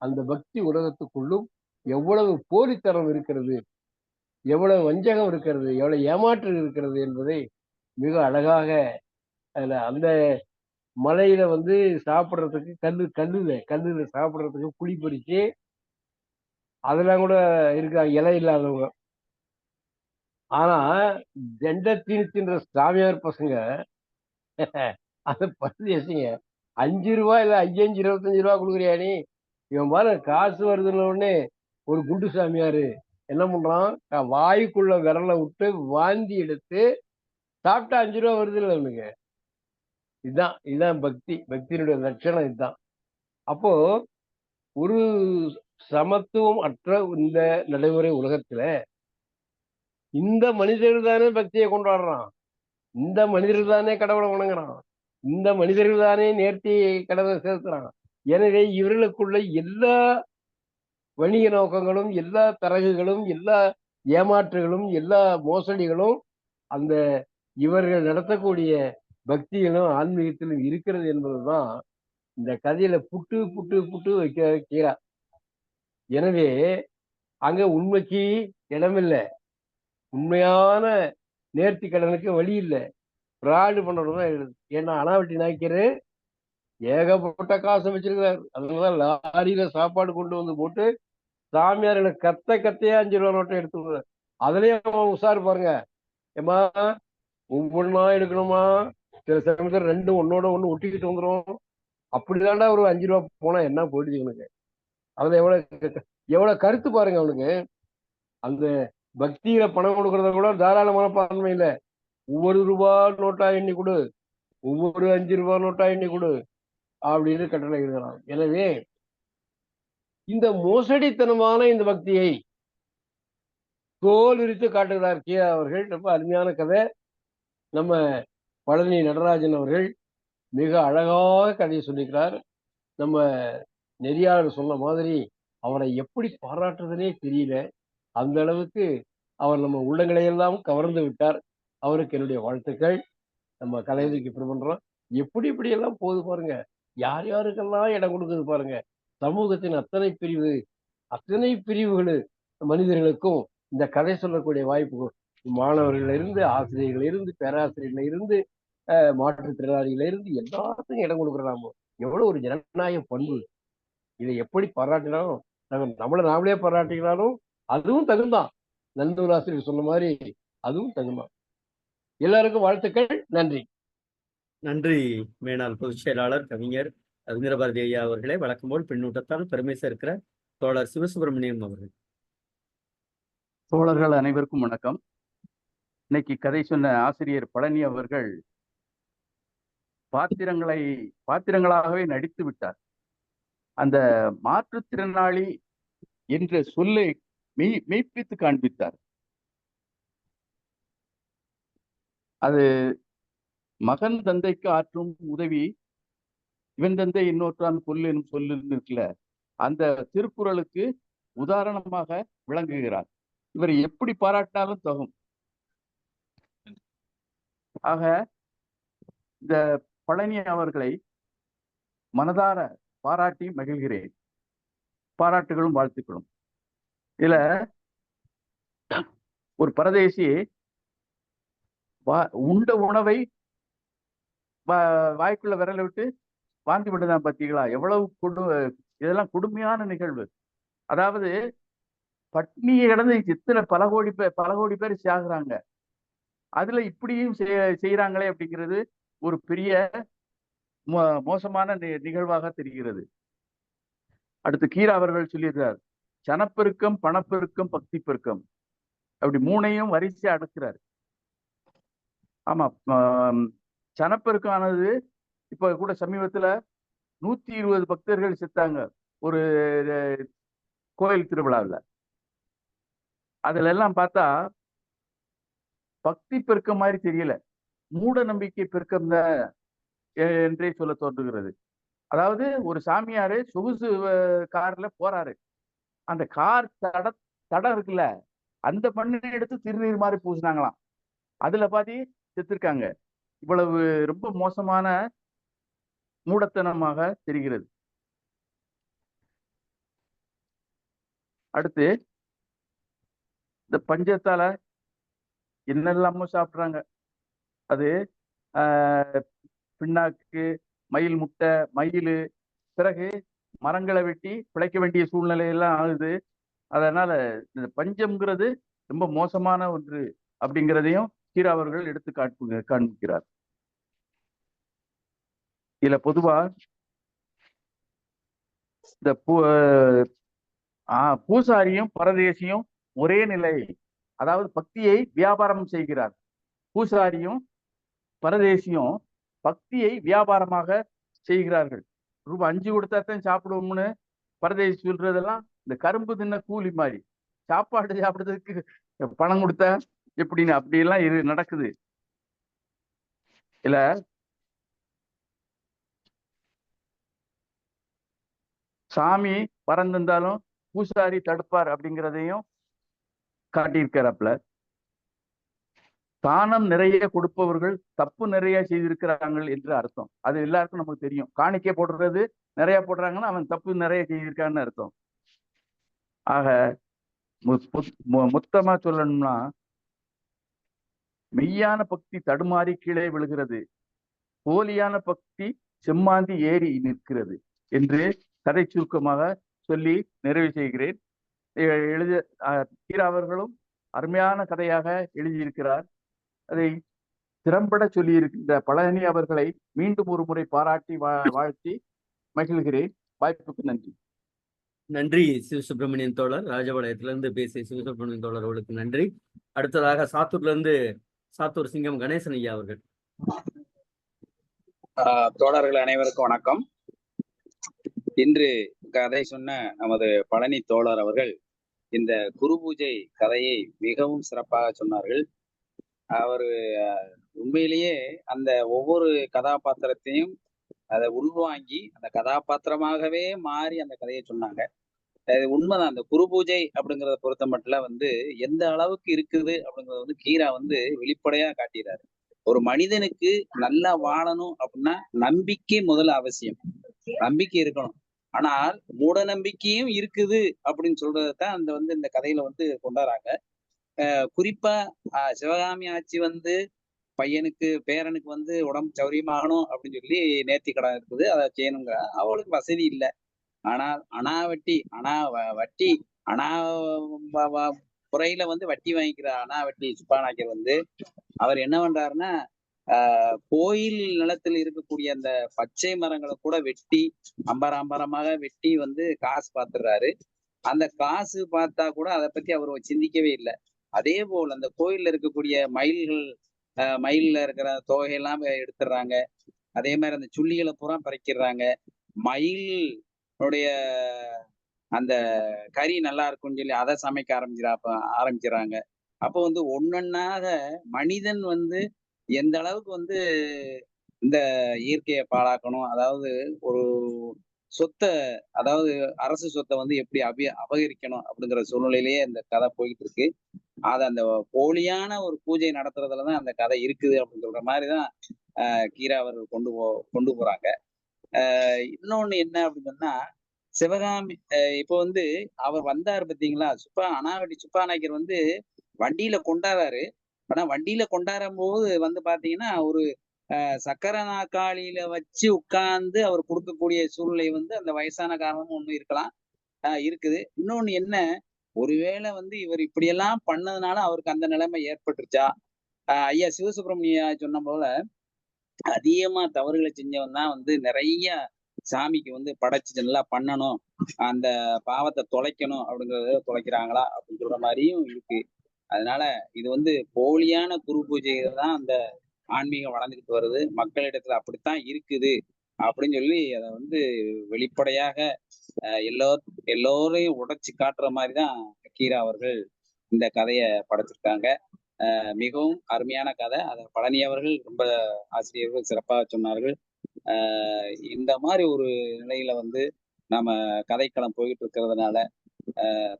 அந்த பக்தி உலகத்துக்குள்ளும் எவ்வளவு போலித்தனம் இருக்கிறது, எவ்வளவு வஞ்சகம் இருக்கிறது, எவ்வளவு ஏமாற்று இருக்கிறது என்பதை மிக அழகாக அந்த மலையில வந்து சாப்பிடுறதுக்கு கல்லுல சாப்பிடுறதுக்கு புளி பறிச்சு அதெல்லாம் கூட இருக்காங்க, இலை இல்லாதவங்க. ஆனா தண்டத்தின் தின்ற சாமியார் பசங்க அதை பரிசீங்க 5 ரூபாய் இல்ல 5 25 ரூபாய் கொடுக்குறியா நீ, இவன் பாரு காசு வருதுன்னு உடனே ஒரு குண்டு சாமியாரு என்ன பண்றான், வாய்க்குள்ள விரலை விட்டு வாந்தி எடுத்து சாப்பிட்டா 5 ரூபாய் வருது இல்லை அவனுக்கு. இதுதான் பக்தியினுடைய லட்சணம் இதுதான். அப்போ ஒரு சமத்துவம் அற்ற இந்த நடைமுறை உலகத்துல இந்த மனிதர்கள் தானே பக்தியை கொண்டாடுறான், இந்த மனிதர்கள் தானே கடவுளை வணங்குறான், இந்த மனிதர்கள் தானே நேர்த்தியை கடவுளை செலுத்துறான். எனவே இவர்களுக்குள்ள எல்லா வணிக நோக்கங்களும், எல்லா தரகுகளும், எல்லா ஏமாற்றுகளும், எல்லா மோசடிகளும் அந்த இவர்கள் நடத்தக்கூடிய பக்தியிலும் ஆன்மீகத்திலும் இருக்கிறது என்பதுதான் இந்த கதையில புட்டு புட்டு புட்டு வைக்கிறா. எனவே அங்க உண்மைக்கு இடமில்லை, உண்மையான நேர்த்தி கடனுக்கு வழி இல்லை, பிராடு பண்றதும் தான் எழுது. ஏன்னா அனாவட்டி நாய்க்கரு ஏகப்பட்ட காசை வச்சிருக்கிறார். அதனாலதான் லாரியில சாப்பாடு கொண்டு வந்து போட்டு சாமியார்களை கத்தையே 5 ரூபா நோட்டை எடுத்து அதுலயும் உஷாரு பாருங்க. ஏமா ஒவ்வொன்னா எடுக்கணுமா, சில சமயத்துல 2 ஒன்னோட ஒண்ணு ஒட்டிக்கிட்டு வந்துடும். அப்படிதான்டா ஒரு 5 ரூபா போனா என்ன போயிடுச்சு இவனுக்கு. அதுல எவ்வளவு கருத்து பாருங்க அவனுக்கு. அந்த பக்தியில பணம் கொடுக்கறத கூட தாராளமான பான்மை இல்லை. ஒவ்வொரு ரூபா நோட்டா எண்ணி கொடு, ஒவ்வொரு 5 ரூபா நோட்டா எண்ணி கொடு அப்படின்னு கட்டளை எழுதலாம். எனவே இந்த மோசடித்தனமான இந்த பக்தியை தோல் உரித்து காட்டுகிறார் கீரா அவர்கள். ரொம்ப அருமையான கதை. நம்ம பழனி நடராஜன் அவர்கள் மிக அழகாக கதையை சொல்லிக்கிறார். நம்ம நெறியாளர் சொன்ன மாதிரி அவரை எப்படி பாராட்டுறதுனே தெரியல, அந்த அளவுக்கு அவர் நம்ம உள்ளங்களை எல்லாம் கவர்ந்து விட்டார். அவருக்கு என்னுடைய வாழ்த்துக்கள். நம்ம கலைஞருக்கு இப்படி பண்றோம், எப்படி எல்லாம் போகுது பாருங்க, யார் யாருக்கெல்லாம் இடம் கொடுக்குது பாருங்க. சமூகத்தின் அத்தனை பிரிவுகள் மனிதர்களுக்கும் இந்த கதை சொல்லக்கூடிய வாய்ப்பு, மாணவர்கள இருந்து, ஆசிரியர்கள இருந்து, பேராசிரியர்கள இருந்து, மாற்றுத்திறனாளிகள இருந்து எல்லாத்துக்கும் இடம் கொடுக்குறாமோ. எவ்வளவு ஒரு ஜனநாயக பண்பு. இதை எப்படி பாராட்டினாலும், நாமளே பாராட்டினாலும் அதுவும் தகுந்தான். நந்தூர் ஆசிரியர் சொன்ன மாதிரி அதுவும் தகுந்தான். எல்லாருக்கும் வாழ்த்துக்கள். நன்றி. நன்றி மேனாள் பொதுச் செயலாளர் கவிஞர் ரவீந்திர பாரதி ஐயா அவர்களே. வழக்கம் போல் பின்னூட்டத்தால் பெருமை சேர்க்கிற தோழர் சிவசுப்பிரமணியம் அவர்கள். தோழர்கள் அனைவருக்கும் வணக்கம். இன்னைக்கு கதை சொன்ன ஆசிரியர் பழனி அவர்கள் பாத்திரங்களாகவே நடித்து விட்டார். அந்த மாற்றுத்திறனாளி என்ற சொல்லை மெய்ப்பித்து காண்பித்தார். அது மகன் தந்தைக்கு ஆற்றும் உதவி இவன் தந்தை இன்னொருத்தான் கொல்லு எனும் சொல்லு இருக்குல்ல, அந்த திருக்குறளுக்கு உதாரணமாக விளங்குகிறார். இவர் எப்படி பாராட்டினாலும் தகும். ஆக இந்த பழனி அவர்களை மனதார பாராட்டி மகிழ்கிறேன். பாராட்டுகளும் வாழ்த்துக்களும். இதுல ஒரு பரதேசி உண்ட உணவை வாய்க்குள்ள விரல விட்டு வாந்தி விடுதான். பார்த்தீங்களா எவ்வளவு இதெல்லாம் கொடுமையான நிகழ்வு. அதாவது பட்னியை கடந்து இத்தனை பல கோடி பேர் சாகுறாங்க. அதுல இப்படியும் செய்யறாங்களே அப்படிங்கிறது ஒரு பெரிய மோசமான நிகழ்வாக தெரிகிறது. அடுத்து கீரா அவர்கள் சொல்லியிருக்கிறார், சனப்பெருக்கம், பணப்பெருக்கம், பக்தி பெருக்கம், அப்படி மூணையும் வரிசை அடக்கிறார். ஆமா, சனப்பெருக்கம் ஆனது இப்ப கூட சமீபத்துல 120 பக்தர்கள் செத்தாங்க ஒரு கோயில் திருவிழாவில். அதுல எல்லாம் பார்த்தா பக்தி பெருக்கம் மாதிரி தெரியல, மூட நம்பிக்கை பெருக்கம் தான் என்றே சொல்ல தோன்றுகிறது. அதாவது ஒரு சாமியாரு சொகுசு கார்ல போறாரு, அந்த கார் தடம் இருக்குல்ல, அந்த மண்ணை எடுத்து திருநீர் மாதிரி பூசினாங்களாம். அதுல பாதி செத்துருக்காங்க. இவ்வளவு ரொம்ப மோசமான மூடத்தனமாக தெரிகிறது. அடுத்து இந்த பஞ்சத்தால என்னெல்லாமோ சாப்பிட்றாங்க. அது பின்னாக்கு, மயில் முட்டை, மயில், பிறகு மரங்களை வெட்டி பிழைக்க வேண்டிய சூழ்நிலையெல்லாம் ஆகுது. அதனால இந்த பஞ்சம்ங்கிறது ரொம்ப மோசமான ஒன்று அப்படிங்கிறதையும் கீரா அவர்கள் எடுத்து காண்பிக்கிறார். இதுல பொதுவா இந்த பூசாரியும் பரதேசியும் ஒரே நிலை, அதாவது பக்தியை வியாபாரம் செய்கிறார். பூசாரியும் பரதேசியும் பக்தியை வியாபாரமாக செய்கிறார்கள். ரூபாய் 5 கொடுத்தாத்தான் சாப்பிடுவோம்னு பரதேசி சொல்றதெல்லாம் இந்த கரும்பு தின்ன கூலி மாதிரி. சாப்பாடு சாப்பிடுறதுக்கு பணம் கொடுத்தா எப்படின்னு அப்படியெல்லாம் நடக்குது. இல்ல சாமி பறந்திருந்தாலும் பூசாரி தடுப்பார் அப்படிங்கிறதையும் காட்டியிருக்கிறாப்ல. தானம் நிறைய கொடுப்பவர்கள் தப்பு நிறைய செய்திருக்கிறாங்க என்று அர்த்தம். அது எல்லாருக்கும் நமக்கு தெரியும். காணிக்கை போடுறது நிறைய போடுறாங்கன்னா அவன் தப்பு நிறைய செய்திருக்கான்னு அர்த்தம். ஆக மொத்தமா சொல்லணும்னா, மெய்யான பக்தி தடுமாறி கீழே விழுகிறது, போலியான பக்தி செம்மாந்தி ஏறி நிற்கிறது என்று கதை சுருக்கமாக சொல்லி நிறைவு செய்கிறேன். கீரா அவர்களும் அருமையான கதையாக எழுதியிருக்கிறார். அதை திறம்பட சொல்லியிருக்கின்ற பழனி அவர்களை மீண்டும் ஒரு முறை பாராட்டி வாழ்த்தி மகிழ்கிறேன். வாய்ப்புக்கு நன்றி. நன்றி சிவசுப்பிரமணியன் தோழர். ராஜபாளையத்திலிருந்து பேசிய சிவசுப்பிரமணியன் தோழர் அவர்களுக்கு நன்றி. அடுத்ததாக சாத்தூர் சிங்கம் கணேசன் ஐயா அவர்கள். தோழர்கள் அனைவருக்கும் வணக்கம். இன்று கதை சொன்ன நமது பழனி தோழர் அவர்கள் இந்த குரு பூஜை கதையை மிகவும் சிறப்பாக சொன்னார்கள். அவர் உண்மையிலேயே அந்த ஒவ்வொரு கதாபாத்திரத்தையும் அதை உள்வாங்கி அந்த கதாபாத்திரமாகவே மாறி அந்த கதையை சொன்னாங்க. அது உண்மைதான். அந்த குரு பூஜை அப்படிங்கிறத பொறுத்த மட்டும் எந்த அளவுக்கு இருக்குது அப்படிங்கறத கீரா வெளிப்படையா காட்டிடுறாரு. ஒரு மனிதனுக்கு நல்லா வாழணும் அப்படின்னா நம்பிக்கை முதல்ல அவசியம், நம்பிக்கை இருக்கணும். ஆனால் மூட நம்பிக்கையும் இருக்குது அப்படின்னு சொல்றதான் இந்த கதையில கொண்டாடுறாங்க. குறிப்பா சிவகாமி ஆட்சி பையனுக்கு பேரனுக்கு உடம்பு சௌரியமாகணும் அப்படின்னு சொல்லி நேர்த்தி கடன் இருக்குது, அதை செய்யணுங்கிற அவளுக்கு வசதி இல்லை. ஆனால் வட்டி புறையில வட்டி வாங்கிக்கிற வட்டி சுப்பாநாயக்கர் அவர் என்ன பண்றாருன்னா, கோயில் நிலத்தில் இருக்கக்கூடிய அந்த பச்சை மரங்களை கூட வெட்டி அம்பரமாக வெட்டி காசு பாத்துறாரு. அந்த காசு பார்த்தா கூட அதை பத்தி அவர் சிந்திக்கவே இல்லை. அதே போல் அந்த கோயில்ல இருக்கக்கூடிய மயில்ல இருக்கிற தொகையெல்லாம் எடுத்துடுறாங்க. அதே மாதிரி அந்த சுள்ளிகளை பூரா பறிக்கிறாங்க. மயில் உடைய அந்த கறி நல்லா இருக்கும்னு சொல்லி அதை சமைக்க ஆரம்பிக்கிறாங்க. அப்போ ஒன்னொன்னாக மனிதன் எந்த அளவுக்கு இந்த இயற்கையை பாழாக்கணும், அதாவது ஒரு சொத்தை, அதாவது அரசு சொத்தை எப்படி அபகரிக்கணும் அப்படிங்கிற சூழ்நிலையிலேயே இந்த கதை போயிட்டு இருக்கு. அந்த போலியான ஒரு பூஜை நடத்துறதுலதான் அந்த கதை இருக்குது அப்படின்னு சொல்ற மாதிரிதான் கீரா அவர்கள் கொண்டு போறாங்க. இன்னொன்னு என்ன அப்படின்னு சொன்னா, சிவகாமி இப்போ அவர் வந்தாரு பாத்தீங்களா, அனாவடி சுப்பா நாயக்கர் வண்டியில கொண்டாடுறாரு. ஆனா வண்டியில கொண்டாடும் போது பாத்தீங்கன்னா ஒரு சக்கர நாற்காலியில வச்சு உட்கார்ந்து அவர் கொடுக்கக்கூடிய சூழ்நிலை அந்த வயசான காரணமும் ஒண்ணு இருக்கலாம், இருக்குது. இன்னொன்னு என்ன, ஒருவேளை இவர் இப்படியெல்லாம் பண்ணதுனால அவருக்கு அந்த நிலைமை ஏற்பட்டுருச்சா? ஐயா சிவசுப்பிரமணியா சொன்ன போல அதிகமா தவறுகளை செஞ்சவன் தான் நிறைய சாமிக்கு படைச்சு நல்லா பண்ணணும், அந்த பாவத்தை தொலைக்கணும் அப்படிங்கறத தொலைக்கிறாங்களா அப்படின்னு சொல்ற மாதிரியும் இருக்கு. அதனால இது போலியான குரு பூஜைகள் தான் அந்த ஆன்மீகம் வளர்ந்துக்கிட்டு வருது, மக்களிடத்துல அப்படித்தான் இருக்குது அப்படின்னு சொல்லி அதை வெளிப்படையாக எல்லோரையும் உடைச்சு காட்டுற மாதிரிதான் கீரா அவர்கள் இந்த கதையை படைச்சிருக்காங்க. மிகவும் அருமையான கதை. அதை பழனி அவர்கள் ரொம்ப ஆசிரியர்கள் சிறப்பாக சொன்னார்கள். இந்த மாதிரி ஒரு நிலையில நாம கதைக்களம் போயிட்டு இருக்கிறதுனால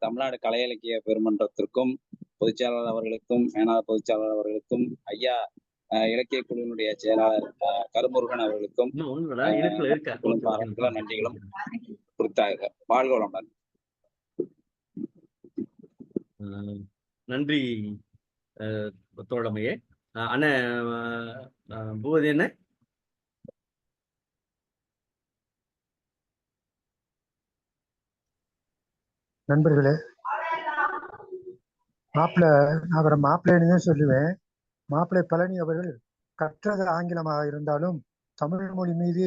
தமிழ்நாடு கலை இலக்கிய பெருமன்றத்திற்கும் பொதுச்செயலாளர் அவர்களுக்கும் மேனாள் பொதுச்செயலாளர் அவர்களுக்கும் ஐயா இலக்கிய குழுவினுடைய செயலாளர் கருமுருகன் அவர்களுக்கும் பாராட்டுகளும் நன்றிகளும் கொடுத்தாங்க. வாழ்க வளமுடன். நன்றி தோழமையே. அண்ணே பூவதி என்ன நண்பர்களே, மாப்பிள்ளை, நான் அவரை மாப்பிள்ளைன்னு தான் சொல்லுவேன். மாப்பிள்ளை பழனி அவர்கள் கற்றது ஆங்கிலமாக இருந்தாலும் தமிழ் மொழி மீது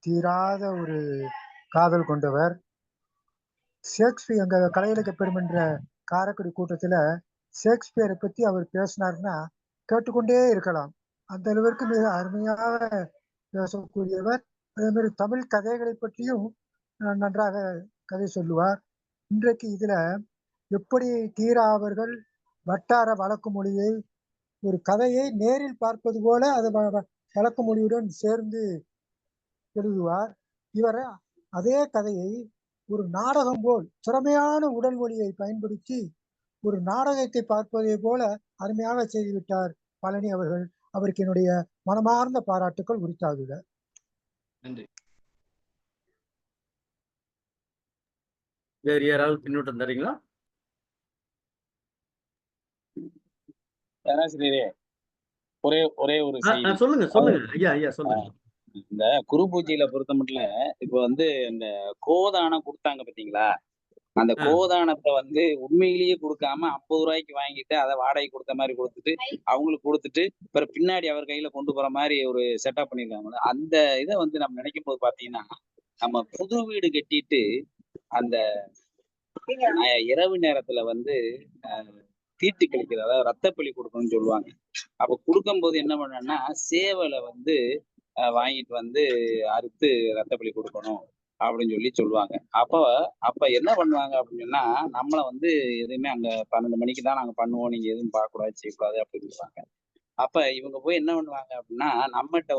தீராத ஒரு காதல் கொண்டவர். ஷேக்ஸ்பியர், எங்க கலை இலக்கிய பெருமன்ற காரைக்குடி கூட்டத்துல ஷேக்ஸ்பியரை பத்தி அவர் பேசினார்னா கேட்டுக்கொண்டே இருக்கலாம். அந்த அளவிற்கு மிக அருமையாக பேசக்கூடியவர். அதே மாதிரி தமிழ் கதைகளை பற்றியும் நன்றாக கதை சொல்லுவார். இன்றைக்கு இதுல எப்படி கீரா அவர்கள் வட்டார வழக்கு மொழியை, ஒரு கதையை நேரில் பார்ப்பது போல அதை வழக்கு மொழியுடன் சேர்ந்து எழுதுவார். இவர் அதே கதையை ஒரு நாடகம் போல் திறமையான உடல் மொழியை பயன்படுத்தி ஒரு நாடகத்தை பார்ப்பதை போல அருமையாக செய்துவிட்டார் பழனி அவர்கள். அவருக்கு என்னுடைய மனமார்ந்த பாராட்டுக்கள் உரித்தாகுக. நன்றி. வேறு யாராவது பின்னூட்டம் தரீங்களா? பேராசிரியரே, ஒரே ஒரு சொல்லுங்க சொல்லுங்க ஐயா. ஐயா சொல்லுங்க. இந்த குரு பூஜையில பொறுத்த மட்டும் இப்ப இந்த கோதானம் கொடுத்தாங்க பாத்தீங்களா, அந்த கோதானத்தை உண்மையிலேயே கொடுக்காம 50 ரூபாய்க்கு வாங்கிட்டு அதை வாடகை கொடுத்த மாதிரி கொடுத்துட்டு அவங்களுக்கு கொடுத்துட்டு பிறகு பின்னாடி அவர் கையில கொண்டு போற மாதிரி ஒரு செட்டப் பண்ணிருக்காங்க. அந்த இதை நம்ம நினைக்கும் போது பாத்தீங்கன்னா, நம்ம புது வீடு கட்டிட்டு அந்த இரவு நேரத்துல தீட்டு கழிக்கிறது, அதாவது ரத்தப்பலி கொடுக்கணும்னு சொல்லுவாங்க. அப்ப கொடுக்கும் போது என்ன பண்ணா, சேவலை வாங்கிட்டு அறுத்து ரத்தப்பலி கொடுக்கணும் அப்படின்னு சொல்லுவாங்க. அப்ப என்ன பண்ணுவாங்க அப்படின்னு சொன்னா, நம்மள எதுவுமே அங்க 12 மணிக்கு தான் நாங்க பண்ணுவோம், நீங்க எதுவும் பார்க்கக்கூடாது செய்யக்கூடாது அப்படின்னு சொல்லுவாங்க. அப்ப இவங்க போய் என்ன பண்ணுவாங்க அப்படின்னா, நம்மகிட்ட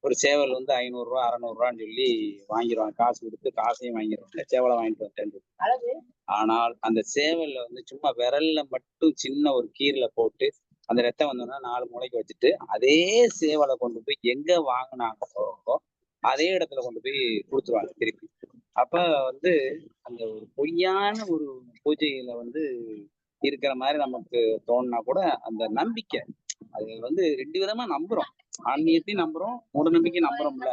ஒரு சேவல் 500 ரூபா 600 ரூபான்னு சொல்லி வாங்கிடுவாங்க. காசு கொடுத்து காசையும் வாங்கிடுவாங்க, சேவலை வாங்கிட்டு வந்தேன். ஆனால் அந்த சேவல்ல சும்மா விரல்ல மட்டும் சின்ன ஒரு கீரல போட்டு அந்த ரத்தம் வந்தோம்னா 4 மூளைக்கு வச்சுட்டு அதே சேவலை கொண்டு போய் எங்க வாங்கினாங்களோ அதே இடத்துல கொண்டு போய் கொடுத்துருவாங்க திருப்பி. அப்ப அந்த ஒரு பொய்யான ஒரு பூஜையில இருக்கிற மாதிரி நமக்கு தோணுனா கூட அந்த நம்பிக்கை, அது 2 விதமா நம்புறோம். ஆன்மீகத்தையும் நம்புறோம், மூட நம்பிக்கை நம்புறோம்ல,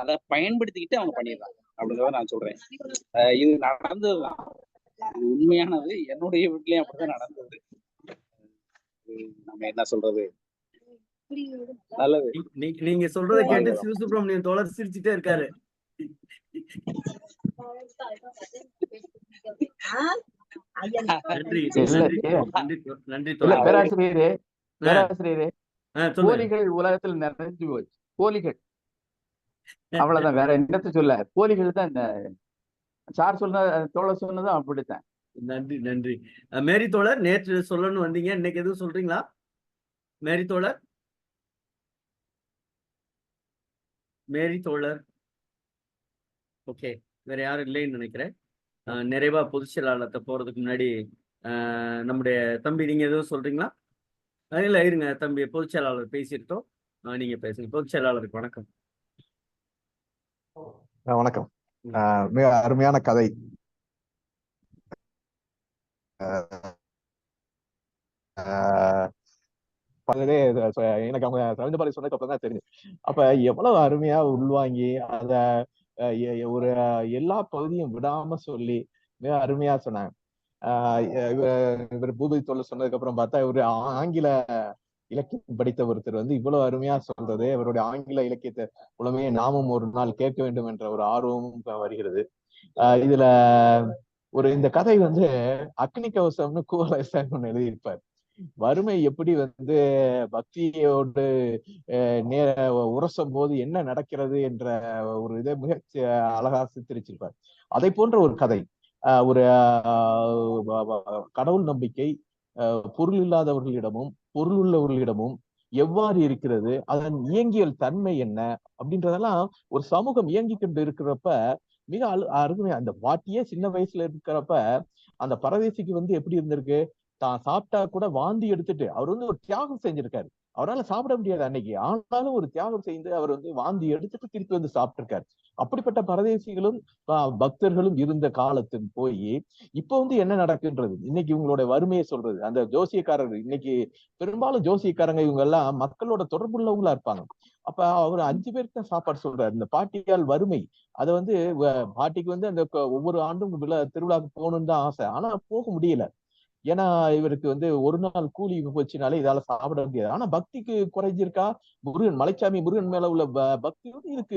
அதை பயன்படுத்திக்கிட்டு அவங்க பண்ணிடுறாங்க அப்படிங்கிறத நான் சொல்றேன். இது நடந்ததுதான், இது உண்மையானது. என்னுடைய வீட்லயும் அப்படிதான் நடந்தது. நம்ம என்ன சொல்றது, நல்லது. நீங்க சொல்றதை கேட்டு சிவசுப்பிரமணியன் தோழர் சிரிச்சுட்டே இருக்காரு. நன்றி இல்ல நன்றி ஏ, நன்றி இல்ல தோழர். பேராசிரியரே ஆ, பேராசிரியரே சொல்லுங்க. போலிகள் உலகத்தில் நிறைஞ்சு போச்சு. போலிகள் அவ்வளவுதான், வேற என்னத்த சொல்ல, போலிகள் தான். இந்த சார் சொன்ன தோழர் சொன்னதும் அப்படித்தான். நன்றி நன்றி. மேரி தோழர், நேற்று சொல்லணும்னு வந்தீங்க, இன்னைக்கு எதுவும் சொல்றீங்களா மேரி தோழர்? மேரி தோழர், ஓகே, வேற யாரும் இல்லைன்னு நினைக்கிறேன். நிறைவா பொதுச் செயலாளர்கிட்ட போறதுக்கு முன்னாடி நம்முடைய தம்பி, நீங்க எதுவும் சொல்றீங்களா? இல்ல இருங்க தம்பி, பொதுச் செயலாளர் பேசிட்டோம், நீங்க பேசுங்க. பொதுச் செயலாளருக்கு வணக்கம். வணக்கம். மிக அருமையான கதை. எனக்கு அவங்க ரவீந்திரபாரதி சொன்னதுக்கு அப்புறம் தான் தெரிஞ்சு. அப்ப எவ்வளவு அருமையா உள்வாங்கி அத ஒரு எல்லா பகுதியும் விடாம சொல்லி மிக அருமையா சொன்னாங்க. இவர் பூபதி தோழர் சொன்னதுக்கு அப்புறம் பார்த்தா இவரு ஆங்கில இலக்கியம் படித்த ஒருத்தர் இவ்வளவு அருமையா சொல்றது, இவருடைய ஆங்கில இலக்கியத்தை புலமையை நாமும் ஒரு நாள் கேட்க வேண்டும் என்ற ஒரு ஆர்வமும் வருகிறது. இதுல இந்த கதை அக்னி கவசம்னு கூவலரசன் ஒண்ணு எழுதியிருப்பார். வறுமை எப்படி பக்தியோடு நேர உரசும் போது என்ன நடக்கிறது என்ற ஒரு இதை மிக அழகா சித்தரிச்சிருப்பார். அதை போன்ற ஒரு கதை, ஒரு கடவுள் நம்பிக்கை பொருள் இல்லாதவர்களிடமும் பொருள் உள்ளவர்களிடமும் எவ்வாறு இருக்கிறது, அதன் இயங்கியல் தன்மை என்ன அப்படின்றதெல்லாம் ஒரு சமூகம் இயங்கி கொண்டு இருக்கிறப்ப மிக அருமையா. அந்த பாட்டியே சின்ன வயசுல இருக்கிறப்ப அந்த பரதேசிக்கு எப்படி இருந்திருக்கு, தான் சாப்பிட்டா கூட வாந்தி எடுத்துட்டு அவர் ஒரு தியாகம் செஞ்சிருக்காரு. அவரால் சாப்பிட முடியாது அன்னைக்கு, ஆனாலும் ஒரு தியாகம் செய்து அவர் வாந்தி எடுத்துட்டு திருப்பி சாப்பிட்டிருக்காரு. அப்படிப்பட்ட பரதேசிகளும் பக்தர்களும் இருந்த காலத்தில் போய் இப்ப என்ன நடக்குன்றது, இன்னைக்கு இவங்களோட வறுமையை சொல்றது. அந்த ஜோசியக்காரர், இன்னைக்கு பெரும்பாலும் ஜோசியக்காரங்க இவங்க எல்லாம் மக்களோட தொடர்புள்ளவங்களா இருப்பாங்க. அப்ப அவர் 5 பேருக்கு தான் சாப்பாடு சொல்றாரு. இந்த பாட்டியால் வறுமை அதை பாட்டிக்கு அந்த ஒவ்வொரு ஆண்டும் திருவிழாவுக்கு போகணும்னு தான் ஆசை, ஆனா போக முடியல. ஏன்னா இவருக்கு ஒரு நாள் கூலி போச்சுனாலே இதால சாப்பிட முடியாது. ஆனா பக்திக்கு குறைஞ்சிருக்கா? முருகன், மலைச்சாமி முருகன் மேல உள்ள பக்தி இருக்கு.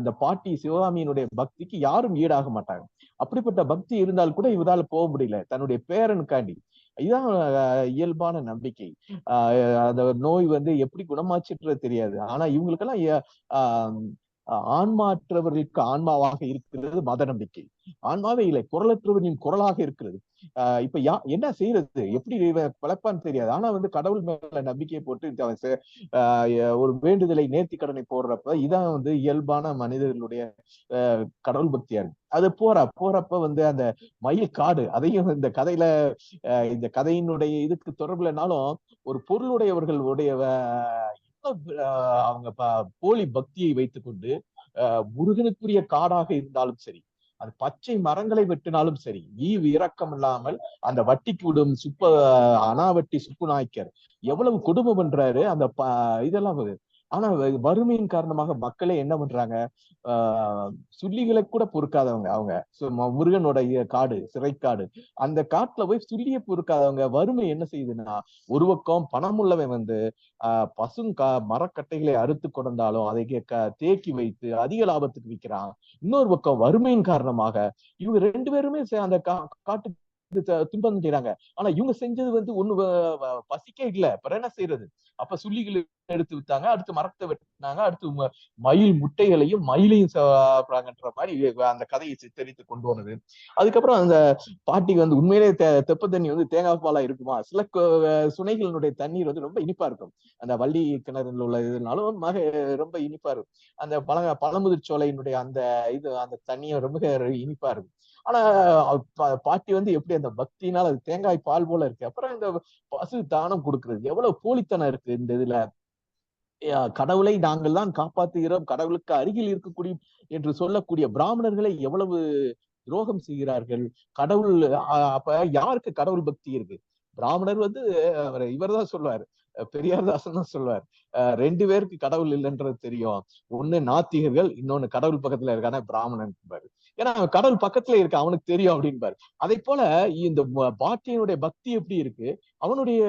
இந்த பாட்டி சிவகாமியினுடைய பக்திக்கு யாரும் ஈடாக மாட்டாங்க. அப்படிப்பட்ட பக்தி இருந்தால் கூட இவரால போக முடியல, தன்னுடைய பேரனுக்காண்டி. இதுதான் இயல்பான நம்பிக்கை. அந்த நோய் எப்படி குணமாச்சுன்றது தெரியாது. ஆனா இவங்களுக்கெல்லாம் ஆன்மாற்றவர்களுக்கு ஆன்மாவாக இருக்கிறது மத நம்பிக்கை. ஆன்மாவே இல்லை, குரலற்றவர்களின் குரலாக இருக்கிறது. இப்ப என்ன செய்யறது, எப்படி பழப்பான்னு தெரியாது. ஆனா கடவுள் மேல நம்பிக்கையை போட்டு ஒரு வேண்டுதலை, நேர்த்தி கடனை போடுறப்ப இதான் இயல்பான மனிதர்களுடைய கடவுள் பக்தியா இருக்கு. அது போறப்ப அந்த மயில் காடு, அதையும் இந்த கதையில இந்த கதையினுடைய இதுக்கு தொடர்புலனாலும் ஒரு பொருளுடையவர்களுடைய அவங்க போலி பக்தியை வைத்துக்கொண்டு முருகனுக்குரிய காடாக இருந்தாலும் சரி, அது பச்சை மரங்களை வெட்டினாலும் சரி, ஈவு இரக்கம் இல்லாமல் அந்த வட்டிக்கு விடும் அனாவட்டி சுப்பு நாய்க்கர் எவ்வளவு கொடுமை பண்றாரு. அந்த இதெல்லாம் ஆனா வறுமையின் காரணமாக மக்களே என்ன பண்றாங்க, சுள்ளிகளை கூட பொறுக்காதவங்க, அவங்க முருகனோட காடு, சிறைக்காடு, அந்த காட்டுல போய் சுள்ளியை பொறுக்காதவங்க வறுமை என்ன செய்யுதுன்னா, ஒரு பக்கம் பணம் உள்ளவன் மரக்கட்டைகளை அறுத்து கொண்டாலும் அதை தேக்கி வைத்து அதிக லாபத்துக்கு விற்கிறான். இன்னொரு பக்கம் வறுமையின் காரணமாக இவங்க 2 பேருமே அந்த காட்டு துன்பம் செய்யறாங்க. ஆனா இவங்க செஞ்சது ஒண்ணு பசிக்க இல்ல, பிற என்ன செய்யறது? அப்ப சுள்ளிகளை எடுத்து வித்தாங்க, அடுத்து மரத்தை வெட்டினாங்க, அடுத்து மயில் முட்டைகளையும் மயிலையும் சாப்பிடுறாங்கன்ற மாதிரி அந்த கதையை சித்தரித்து கொண்டு வந்தது. அதுக்கப்புறம் அந்த பாட்டிக்கு உண்மையிலே தெப்ப தண்ணி தேங்காய் பாலா இருக்குமா? சில சுனைகளினுடைய தண்ணீர் ரொம்ப இனிப்பா இருக்கும். அந்த வள்ளி கிணறுல உள்ள இதனாலும் ரொம்ப இனிப்பா இருக்கும். அந்த பழமுதிர் சோலையினுடைய அந்த தண்ணியும் ரொம்ப இனிப்பா இருக்கும். ஆனா பாட்டி எப்படி அந்த பக்தியினால் அது தேங்காய் பால் போல இருக்கு. அப்புறம் இந்த பசு தானம் கொடுக்கிறது எவ்வளவு போலித்தனம் இருக்கு இந்த இதுல. கடவுளை நாங்கள் தான் காப்பாற்றுகிறோம், கடவுளுக்கு அருகில் இருக்கக்கூடிய என்று சொல்லக்கூடிய பிராமணர்களை எவ்வளவு துரோகம் செய்கிறார்கள். கடவுள் அப்ப யாருக்கு கடவுள் பக்தி இருக்கு? பிராமணர் இவர் தான் சொல்லுவார், பெரியார்தாசன் தான் சொல்லுவார், 2 பேருக்கு கடவுள் இல்லைன்றது தெரியும். ஒண்ணு நாத்திகர்கள், இன்னொன்னு கடவுள் பக்கத்துல இருக்கான பிராமணன். ஏன்னா கடவுள் பக்கத்துல இருக்கு, அவனுக்கு தெரியும் அப்படின்பாரு. அதை போல இந்த பாட்டியனுடைய பக்தி எப்படி இருக்கு, அவனுடைய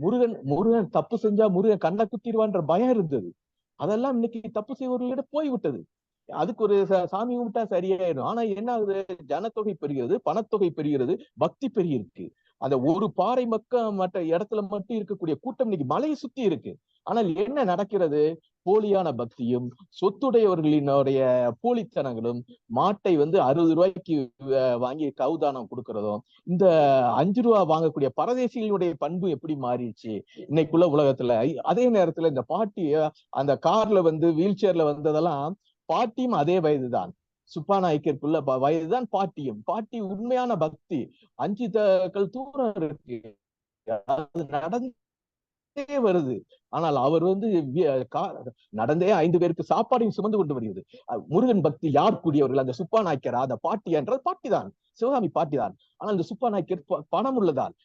முருகன் தப்பு செஞ்சா முருகன் கண்ணை குத்திடுவான்ற பயம் இருந்தது. அதெல்லாம் இன்னைக்கு தப்பு செய்வர்களிடம் போய்விட்டது. அதுக்கு ஒரு சாமி கும்பிட்டா சரியாயிடும். ஆனா என்ன ஆகுது, ஜனத்தொகை பெறுகிறது, பணத்தொகை பெறுகிறது, பக்தி பெருகிருக்கு. அந்த ஒரு பாறை மற்ற இடத்துல மட்டும் இருக்கக்கூடிய கூட்டம் இன்னைக்கு மலையை சுத்தி இருக்கு. ஆனால் என்ன நடக்கிறது, போலியான பக்தியும் சொத்துடையவர்களினுடைய போலித்தனங்களும், மாட்டை 60 ரூபாய்க்கு வாங்கி கவுதானம் கொடுக்கறதும், இந்த 5 ரூபா வாங்கக்கூடிய பரதேசிகளுடைய பண்பு எப்படி மாறிடுச்சு இன்னைக்குள்ள உலகத்துல. அதே நேரத்துல இந்த பாட்டி அந்த கார்ல வீல் சேர்ல வந்ததெல்லாம் பாட்டியும் அதே வயதுதான், சுப்பாநாயக்கருக்குள்ள வயதுதான் பாட்டியும். பாட்டி உண்மையான பக்தி 5 தூரம் இருக்கு, அது நடந்தே வருது. ஆனால் அவர் நடந்தே 5 பேருக்கு சாப்பாடையும் சுமந்து கொண்டு வருகிறது. முருகன் பக்தி யார் கூடியவர்கள், அந்த சுப்பாநாயக்கர், அந்த பாட்டி என்றால் பாட்டிதான், சிவகாமி பாட்டிதான். ஆனால் இந்த சுப்பாநாயக்கர் பணம் உள்ளதால்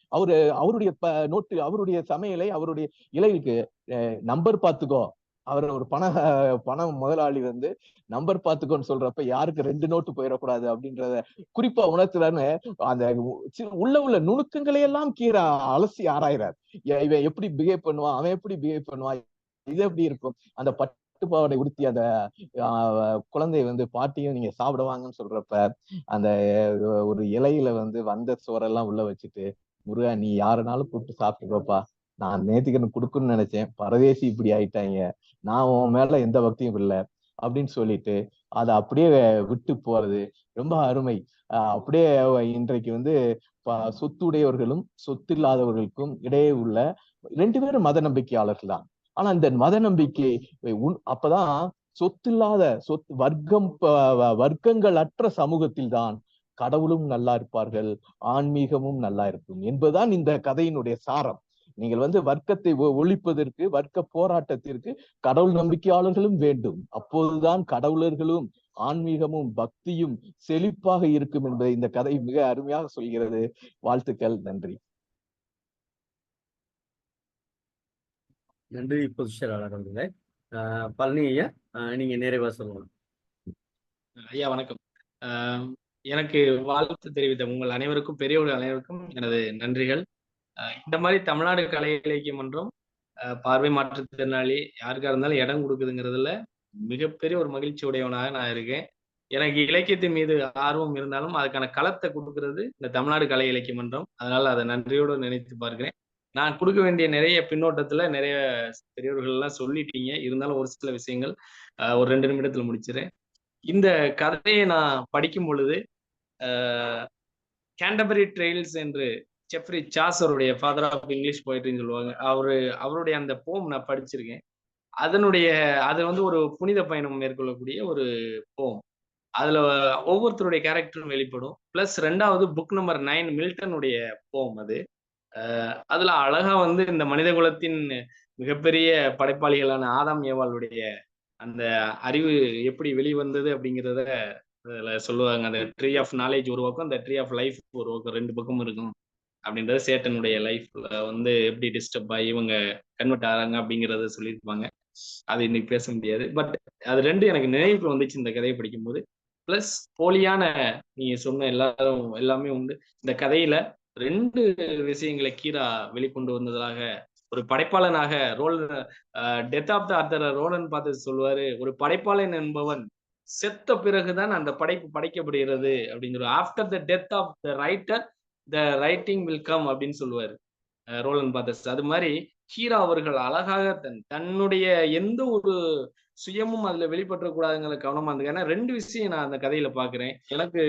அவருடைய நோட்டு, அவருடைய சமையலை, அவருடைய இலைகளுக்கு நம்பர் பார்த்துக்கோ, அவர் ஒரு பண முதலாளி நம்பர் பார்த்துக்கோன்னு சொல்றப்ப யாருக்கு 2 நோட்டு போயிடக்கூடாது அப்படின்றத குறிப்பா உணர்த்துறான்னு அந்த உள்ள நுணுக்கங்களை எல்லாம் கீரை அலசி ஆராயிறார். இவன் எப்படி பிஹேவ் பண்ணுவான், அவன் எப்படி பிஹேவ் பண்ணுவான், இது எப்படி இருக்கும். அந்த பட்டுப்பாவடை உடுத்தி அந்த குழந்தை பாட்டியும் நீங்க சாப்பிடுவாங்கன்னு சொல்றப்ப அந்த ஒரு இலையில வந்த சோறெல்லாம் உள்ள வச்சுட்டு, முருகா நீ யாருனாலும் கூப்பிட்டு சாப்பிட்டுக்கோப்பா, நான் நேத்துக்கு கொடுக்குன்னு நினைச்சேன், பரதேசி இப்படி ஆயிட்டாங்க, நான் உன் மேல எந்த பக்தியும் இல்லை அப்படின்னு சொல்லிட்டு அதை அப்படியே விட்டு போறது ரொம்ப அருமை. அப்படியே இன்றைக்கு சொத்துடையவர்களும் சொத்து இல்லாதவர்களுக்கும் இடையே உள்ள 2 பேரும் மத நம்பிக்கையாளர்கள் தான். ஆனா இந்த மத நம்பிக்கை அப்பதான் சொத்தில்லாத வர்க்கங்கள் அற்ற சமூகத்தில் தான் கடவுளும் நல்லா இருப்பார்கள், ஆன்மீகமும் நல்லா இருக்கும் என்பதுதான் இந்த கதையினுடைய சாரம். நீங்கள் வர்க்கத்தை ஒழிப்பதற்கு, வர்க்க போராட்டத்திற்கு கடவுள் நம்பிக்கையாளர்களும் வேண்டும். அப்போதுதான் கடவுளர்களும் ஆன்மீகமும் பக்தியும் செழிப்பாக இருக்கும் என்பதை இந்த கதை மிக அருமையாக சொல்கிறது. வாழ்த்துக்கள், நன்றி. நன்றி பொதுச்செயலாளர் அவர்களே. பழனி ஐயா, நீங்க நிறைவா சொல்லணும். ஐயா வணக்கம். எனக்கு வாழ்த்து தெரிவித்த உங்கள் அனைவருக்கும், பெரியவர்கள் அனைவருக்கும் எனது நன்றிகள். இந்த மாதிரி தமிழ்நாடு கலை இலக்கிய மன்றம் பார்வை மாற்றுத்திறனாளி யாருக்கா இருந்தாலும் இடம் கொடுக்குதுங்கிறதுல மிகப்பெரிய ஒரு மகிழ்ச்சி உடையவனாக நான் இருக்கேன். எனக்கு இலக்கியத்தின் மீது ஆர்வம் இருந்தாலும் அதுக்கான களத்தை கொடுக்கறது இந்த தமிழ்நாடு கலை இலக்கிய மன்றம். அதனால அதை நன்றியோடு நினைத்து பார்க்கிறேன். நான் கொடுக்க வேண்டிய நிறைய பின்னோட்டத்துல நிறைய பெரியவர்கள் எல்லாம் சொல்லிட்டீங்க, இருந்தாலும் ஒரு சில விஷயங்கள் ஒரு 2 நிமிடத்துல முடிச்சிடறேன். இந்த கதையை நான் படிக்கும் பொழுது கேண்டபரி ட்ரெயில்ஸ் என்று ஜெஃப்ரி சாசருடைய ஃபாதர் ஆஃப் இங்கிலீஷ் போயிட்ரின்னு சொல்லுவாங்க, அவருடைய அந்த போம் நான் படிச்சிருக்கேன். அது ஒரு புனித பயணம் மேற்கொள்ளக்கூடிய ஒரு போம். அதுல ஒவ்வொருத்தருடைய கேரக்டரும் வெளிப்படும். பிளஸ் 2வது புக் நம்பர் 9 மில்டனுடைய போம். அதுல அழகா இந்த மனித குலத்தின் மிகப்பெரிய படைப்பாளிகளான ஆதாம் ஏவாளுடைய அந்த அறிவு எப்படி வெளிவந்தது அப்படிங்கிறத அதுல சொல்லுவாங்க. அந்த ட்ரீ ஆஃப் நாலேஜ் ஒரு பக்கம், அந்த ட்ரீ ஆஃப் லைஃப் ஒரு பக்கம், 2 பக்கம் இருக்கும் அப்படின்றது. சேட்டனுடைய லைஃப்ல எப்படி டிஸ்டர்ப் ஆகி இவங்க கன்வெர்ட் ஆகிறாங்க அப்படிங்கிறத சொல்லியிருப்பாங்க. அது இன்னைக்கு பேச முடியாது. பட் அது 2 எனக்கு நினைவுக்கு வந்துச்சு இந்த கதையை படிக்கும்போது. பிளஸ் போலியான நீங்க சொன்ன எல்லாமே உண்டு. இந்த கதையில 2 விஷயங்களை கீரா வெளிக்கொண்டு வந்ததாக ஒரு படைப்பாளனாக டெத் ஆஃப் த ஆத்தர் ரோலன் பார்த்து சொல்லுவாரு, ஒரு படைப்பாளன் என்பவன் செத்த பிறகுதான் அந்த படைப்பு படைக்கப்படுகிறது அப்படிங்கிற. After the death of the writer the writing will come அப்படின்னு சொல்லுவாரு ரோலன் பாத்தஸ். அது மாதிரி ஹீரா அவர்கள் அழகாக தன்னுடைய எந்த ஒரு சுயமும் அதுல வெளிப்பற்றக்கூடாதுங்கிற கவனமா இருந்தது. ஏன்னா 2 விஷயம் நான் அந்த கதையில பாக்குறேன். எனக்கு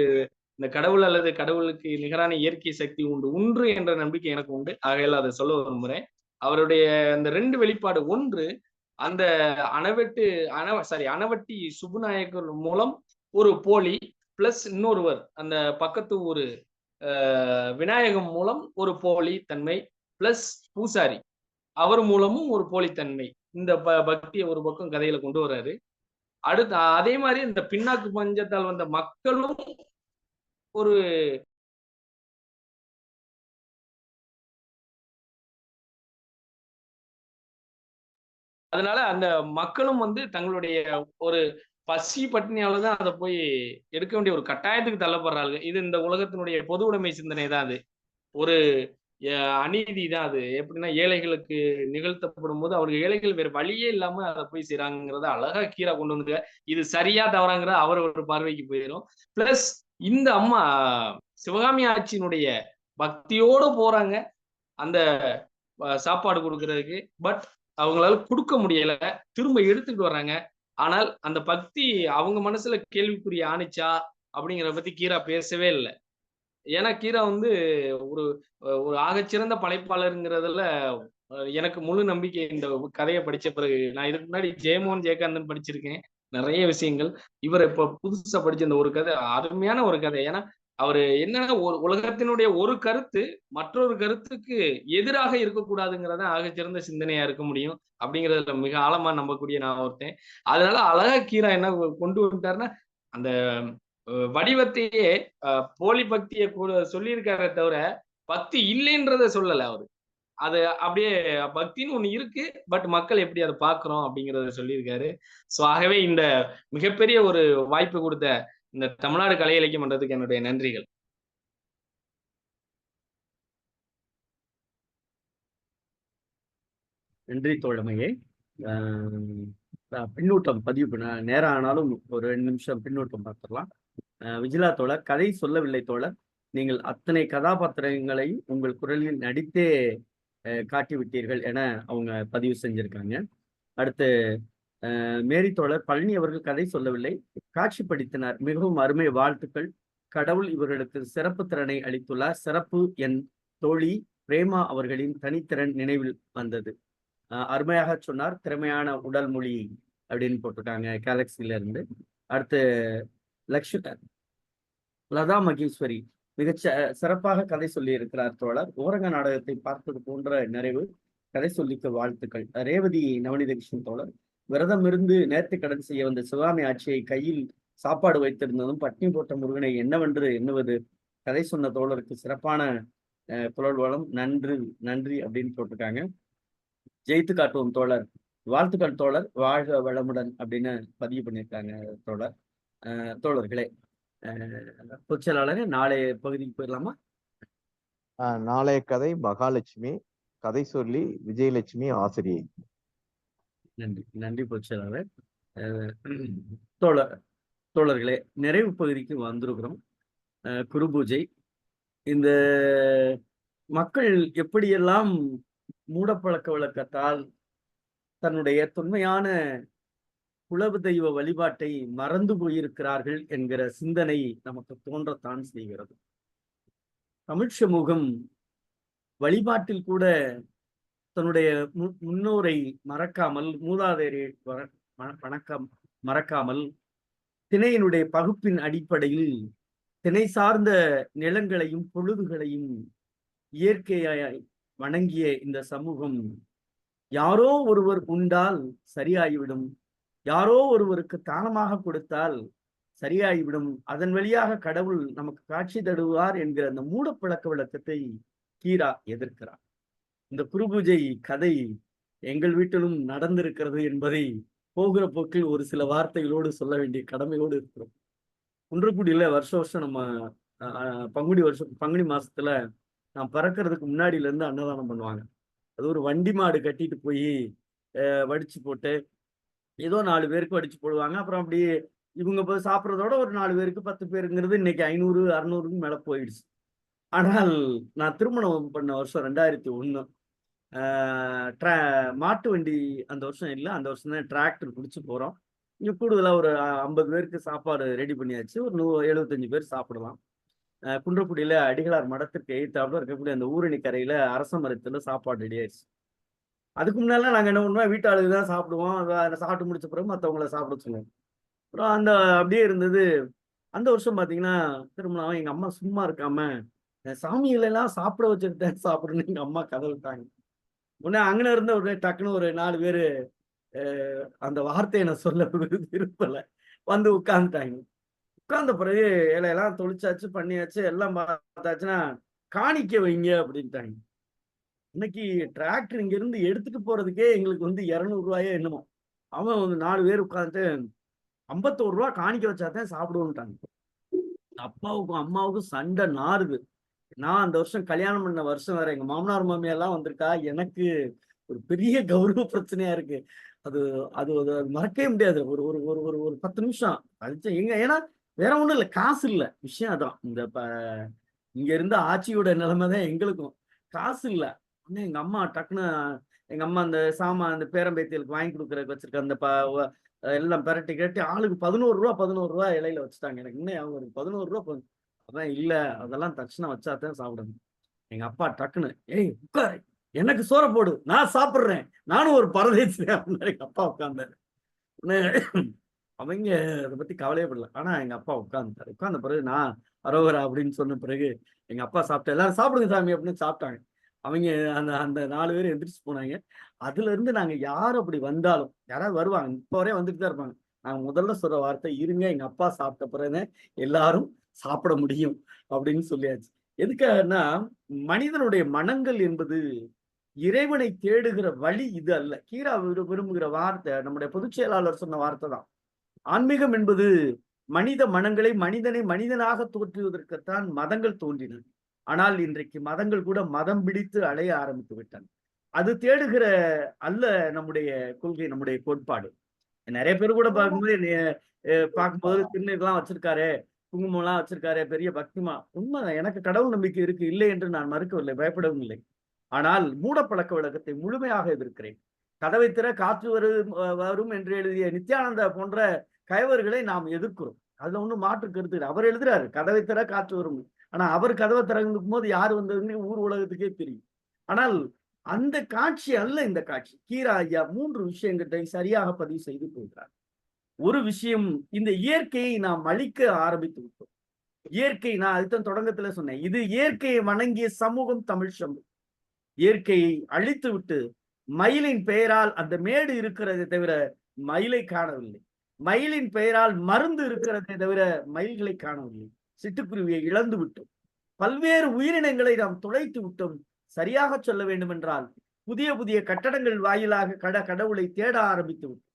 இந்த கடவுள் அல்லது கடவுளுக்கு நிகரான இயற்கை சக்தி உண்டு என்ற நம்பிக்கை எனக்கு உண்டு. ஆகையால அதை சொல்ல விரும்புறேன். அவருடைய அந்த 2 வெளிப்பாடு, ஒன்று அந்த அணவட்டி சுப்புநாயக்கர் மூலம் ஒரு போலி, பிளஸ் இன்னொருவர் அந்த பக்கத்து ஊரு விநாயகம் மூலம் ஒரு போலி தன்மை, பிளஸ் பூசாரி அவர் மூலமும் ஒரு போலித்தன்மை. இந்த பக்தியை ஒரு பக்கம் கதையில கொண்டு வர்றாரு. அடுத்து அதே மாதிரி இந்த பின்னாக்கு பஞ்சத்தால் வந்த மக்களும் ஒரு அதனால அந்த மக்களும் தங்களுடைய ஒரு பசி பட்டினியாலதான் அதை போய் எடுக்க வேண்டிய ஒரு கட்டாயத்துக்கு தள்ளப்படுறாங்க. இது இந்த உலகத்தினுடைய பொது உடைமை சிந்தனை தான். அது ஒரு அநீதி தான் அது. எப்படின்னா ஏழைகளுக்கு நிகழ்த்தப்படும் போது அவர்கள் ஏழைகள் வேற வழியே இல்லாம அதை போய் செய்யறாங்கிறத அழகா கீரா கொண்டு வந்து, இது சரியா தவறாங்கிற அவர் ஒரு பார்வைக்கு போயிடும். பிளஸ் இந்த அம்மா சிவகாமி ஆட்சியினுடைய பக்தியோட போறாங்க அந்த சாப்பாடு கொடுக்கறதுக்கு. பட் அவங்களால கொடுக்க முடியல, திரும்ப எடுத்துட்டு வர்றாங்க. ஆனால் அந்த பக்தி அவங்க மனசுல கேள்விக்குரிய ஆணிச்சா அப்படிங்கிறத பத்தி கீரா பேசவே இல்லை. ஏன்னா கீரா வந்து ஒரு ஒரு ஆகச்சிறந்த படைப்பாளருங்கிறதுல எனக்கு முழு நம்பிக்கை. இந்த கதையை படிச்ச பிறகு நான் இதுக்கு முன்னாடி ஜெயமோகன் ஜெயகாந்தன் படிச்சிருக்கேன் நிறைய விஷயங்கள். இவர் இப்ப புதுசா படிச்ச இந்த ஒரு கதை அருமையான ஒரு கதை. ஏன்னா அவரு என்னன்னா ஒரு உலகத்தினுடைய ஒரு கருத்து மற்றொரு கருத்துக்கு எதிராக இருக்கக்கூடாதுங்கிறத ஆகச்சிறந்த சிந்தனையா இருக்க முடியும் அப்படிங்கறதுல மிக ஆழமா நம்பக்கூடிய நான் ஒருத்தன். அதனால அழகா கீரா என்ன கொண்டு வந்துட்டாருன்னா அந்த வடிவத்தையே போலி பக்தியை சொல்லியிருக்காரே தவிர பக்தி இல்லைன்றத சொல்லல அவரு. அது அப்படியே பக்தின்னு ஒண்ணு இருக்கு, பட் மக்கள் எப்படி அதை பாக்குறோம் அப்படிங்கறத சொல்லியிருக்காரு. சோ ஆகவே இந்த மிகப்பெரிய ஒரு வாய்ப்பு கொடுத்த இந்த தமிழ்நாடு கலை இலக்கிய மன்றத்துக்கு என்னுடைய நன்றிகள். நன்றி தோழமையே. பின்னூட்டம் பதிவு பண்ண நேரம் ஆனாலும் ஒரு 2 நிமிஷம் பின்னூட்டம் பார்த்துடலாம். விஜிலா தோழர், கதை சொல்லவில்லை தோழர், நீங்கள் அத்தனை கதாபாத்திரங்களை உங்கள் குரலில் நடித்தே காட்டிவிட்டீர்கள் என அவங்க பதிவு செஞ்சிருக்காங்க. அடுத்து மேரி தோழர், பழனி அவர்கள் கதை சொல்லவில்லை, காட்சிப்படுத்தினார், மிகவும் அருமை, வாழ்த்துக்கள், கடவுள் இவர்களுக்கு சிறப்பு திறனை அளித்துள்ளார், சிறப்பு என் தோழி பிரேமா அவர்களின் தனித்திறன் நினைவில் வந்தது, அருமையாக சொன்னார், திறமையான உடல் மொழி அப்படின்னு போட்டிருக்காங்க கேலக்சில இருந்து. அடுத்து லதா மகேஸ்வரி, மிகச் சிறப்பாக கதை சொல்லி இருக்கிறார் தோழர், ஓரங்க நாடகத்தை பார்த்தது போன்ற நிறைவு, கதை சொல்லிக்க வாழ்த்துக்கள். ரேவதி நவநீத கிருஷ்ணன் தோழர், விரதம் இருந்து நேர்த்தி கடன் செய்ய வந்த சிவகாமி ஆட்சியை கையில் சாப்பாடு வைத்திருந்ததும் பட்டினி போட்ட முருகனை என்னவென்று எண்ணுவது, கதை சொன்ன தோழருக்கு சிறப்பான குரல் வளம், நன்றி நன்றி அப்படின்னு போட்டிருக்காங்க. ஜெயித்து காட்டுவோம் தோழர், வாழ்த்துக்கள் தோழர், வாழ்க வளமுடன் அப்படின்னு பதிவு பண்ணியிருக்காங்க தோழர். தோழர்களே, பொதுச்செயலாளர் நாளைய பகுதிக்கு போயிடலாமா? நாளைய கதை மகாலட்சுமி, கதை சொல்லி விஜயலட்சுமி ஆசிரியை. நன்றி நன்றி பொதுச்செயலாளர். தோழர்களே, நிறைவு பகுதிக்கு வந்திருக்கிறோம். குரு பூஜை. இந்த மக்கள் எப்படியெல்லாம் மூடப்பழக்க வழக்கத்தால் தன்னுடைய தொன்மையான குலவு தெய்வ வழிபாட்டை மறந்து போயிருக்கிறார்கள் என்கிற சிந்தனை நமக்கு தோன்றத்தான் செய்கிறது. தமிழ் சமூகம் வழிபாட்டில் கூட தன்னுடைய முன்னோரை மறக்காமல், மூதாதையரை மறக்காமல், திணையினுடைய பகுப்பின் அடிப்படையில் திணை சார்ந்த நிலங்களையும் பொழுதுகளையும் இயற்கையாய் வணங்கிய இந்த சமூகம் யாரோ ஒருவர் உண்டால் சரியாகிவிடும், யாரோ ஒருவருக்கு தானமாக கொடுத்தால் சரியாகிவிடும், அதன் வழியாக கடவுள் நமக்கு காட்சி தருவார் என்கிற அந்த மூடப்பழக்க வழக்கத்தை கீரா எதிர்க்கிறார். இந்த குரு பூஜை கதை எங்கள் வீட்டிலும் நடந்திருக்கிறது என்பதை போகிற போக்கில் ஒரு சில வார்த்தைகளோடு சொல்ல வேண்டிய கடமையோடு இருக்கிறோம். குன்றக்குடியில வருஷம் நம்ம பங்குனி மாசத்துல நான் பிறக்கிறதுக்கு முன்னாடியில இருந்து அன்னதானம் பண்ணுவாங்க. அது ஒரு வண்டி மாடு கட்டிட்டு போய் வடிச்சு போட்டு ஏதோ 4 பேருக்கு வடிச்சு போடுவாங்க. அப்புறம் அப்படி இவங்க போய் சாப்பிட்றதோட ஒரு 4 பேருக்கு 10 பேருங்கிறது இன்னைக்கு 500 600க்கு மேல போயிடுச்சு. ஆனால் நான் திருமணம் பண்ண வருஷம் 2001. மாட்டு வண்டி அந்த வருஷம் இல்லை, அந்த வருஷம் தான் டிராக்டர் பிடிச்சி போறோம். இங்க கூடுதலா ஒரு 50 பேருக்கு சாப்பாடு ரெடி பண்ணியாச்சு, ஒரு 75 பேர் சாப்பிடலாம். குன்றக்குடியில அடிகளார் மடத்திற்கு எதிர்த்தாப்புல இருக்கக்கூடிய அந்த ஊரணி கரையில அரச மரத்துல சாப்பாடு ரெடி ஆயிடுச்சு. அதுக்கு முன்னால நாங்க என்ன பண்ணுவோம், வீட்டு ஆளுக்கு தான் சாப்பிடுவோம், சாப்பிட்டு முடிச்ச பிறகு மற்றவங்கள சாப்பிட சொல்லுவோம். அப்புறம் அந்த அப்படியே இருந்தது. அந்த வருஷம் பாத்தீங்கன்னா திருமணம், எங்க அம்மா சும்மா இருக்காம சாமிகளெல்லாம் சாப்பிட வச்சுட்டு சாப்பிடுன்னு எங்க அம்மா கதை விட்டாங்க. உடனே அங்கே இருந்த உடனே டக்குன்னு ஒரு 4 பேர் அந்த வார்த்தையை நான் சொல்ல விருப்பல வந்து உட்கார்ந்துட்டாங்க. உட்கார்ந்த பிறகு இலையெல்லாம் தொளிச்சாச்சு, பண்ணியாச்சு, எல்லாம் பார்த்தாச்சுன்னா காணிக்க வைங்க அப்படின்ட்டாங்க. இன்னைக்கு டிராக்டர் இங்க இருந்து எடுத்துட்டு போறதுக்கே எங்களுக்கு வந்து 200 ரூபாயோ என்னமோ. அவன் வந்து 4 பேர் உட்காந்துட்டு 51 ரூபா காணிக்க வச்சாதான் சாப்பிடுவோன்ட்டாங்க. அப்பாவுக்கும் அம்மாவுக்கும் சண்டை நாறுது. நான் அந்த வருஷம் கல்யாணம் பண்ண வருஷம் வேற எங்க மாமனார் மாமியார்லாம் வந்திருக்கா. எனக்கு ஒரு பெரிய கௌரவ பிரச்சனையா இருக்கு. அது அது அது மறக்கவே முடியாது. ஒரு ஒரு ஒரு ஒரு ஒரு 10 நிமிஷம் கழிச்சு ஏன்னா வேற ஒண்ணும் இல்ல. காசு இல்ல. விஷயம் அதான். இங்க இருந்த ஆட்சியோட நிலைமை தான் எங்களுக்கும். காசு இல்ல. உடனே எங்க அம்மா டக்குன்னு எங்க அம்மா அந்த சாமான் அந்த பேரம்பேத்திகளுக்கு வாங்கி கொடுக்குறதுக்கு வச்சிருக்க அந்த எல்லாம் பெரட்டி கட்டி ஆளுக்கு ரூபா இலையில வச்சுட்டாங்க. எனக்கு இன்னும் அவங்க ரூபா அதான் இல்ல, அதெல்லாம் தட்சணை வச்சாதான் சாப்பிடணும். எங்க அப்பா டக்குன்னு ஏய் உட்காரு, எனக்கு சோற போடு, நான் சாப்பிடுறேன், நானும் ஒரு பரதேசி அப்படின்னு எங்க அப்பா உட்கார்ந்தாரு. அவங்க அதை பத்தி கவலையே படல. ஆனா எங்க அப்பா உட்கார்ந்துட்டாரு. உட்கார்ந்த பிறகு நான் அரோகரா அப்படின்னு சொன்ன பிறகு எங்க அப்பா சாப்பிட்டு எல்லாரும் சாப்பிடுங்க சாமி அப்படின்னு சாப்பிட்டாங்க. அவங்க அந்த அந்த 4 பேர் எந்திரிச்சு போனாங்க. அதுல இருந்து நாங்க யார் அப்படி வந்தாலும் யாராவது வருவாங்க, இப்ப வரையும் வந்துட்டு தான் இருப்பாங்க. நாங்க முதல்ல சொல்ற வார்த்தை இருங்க, எங்க அப்பா சாப்பிட்ட பிறகு எல்லாரும் சாப்பிட முடியும் அப்படின்னு சொல்லியாச்சு. எதுக்காகன்னா மனிதனுடைய மனங்கள் என்பது இறைவனை தேடுகிற வழி இது அல்ல. கீரா விரும்புகிற வார்த்தை நம்முடைய பொதுச் செயலாளர் சொன்ன வார்த்தை தான். ஆன்மீகம் என்பது மனித மனங்களை மனிதனை மனிதனாக தோற்றுவதற்குத்தான் மதங்கள் தோன்றின. ஆனால் இன்றைக்கு மதங்கள் கூட மதம் பிடித்து அலைய ஆரம்பித்து விட்டன. அது தேடுகிற அல்ல நம்முடைய கொள்கை, நம்முடைய கோட்பாடு. நிறைய பேர் கூட பார்க்கும்போது திருநீர்லாம் வச்சிருக்காரு, குங்குமம் எல்லாம் வச்சிருக்காரு, பெரிய பக்திமா. உண்மைதான், எனக்கு கடவுள் நம்பிக்கை இருக்கு, இல்லை என்று நான் மறுக்கவில்லை, பயப்படவும் இல்லை. ஆனால் மூட பழக்க வழக்கத்தை முழுமையாக எதிர்க்கிறேன். கதவை திற காற்று வரும் என்று எழுதிய நித்யானந்தா போன்ற கயவர்களை நாம் எதிர்க்கிறோம். அதுல ஒண்ணும் மாற்று கருத்து. அவர் எழுதுறாரு கதவை திற காற்று வரும், ஆனா அவர் கதவை திறக்கும் போது யார் வந்ததுன்னு ஊர் உலகத்துக்கே தெரியும். ஆனால் அந்த காட்சி அல்ல இந்த காட்சி. கீரா ஐயா 3 விஷயங்களை சரியாக பதிவு செய்து போகிறார். ஒரு விஷயம், இந்த இயற்கையை நாம் அழிக்க ஆரம்பித்து விட்டோம். இயற்கை, நான் அதுதான் தொடக்கத்துல சொன்னேன், இது இயற்கையை வணங்கிய சமூகம் தமிழ் சமூகம். இயற்கையை அழித்து விட்டு மயிலின் பெயரால் அந்த மேடு இருக்கிறதை தவிர மயிலை காணவில்லை. மயிலின் பெயரால் மருந்து இருக்கிறதை தவிர மயில்களை காணவில்லை. சிட்டுக்குருவியை இழந்து விட்டோம். பல்வேறு உயிரினங்களை நாம் தொலைத்து விட்டோம். சரியாக சொல்ல வேண்டும் என்றால் புதிய புதிய கட்டடங்கள் வாயிலாக கடவுளை தேட ஆரம்பித்து விட்டோம்.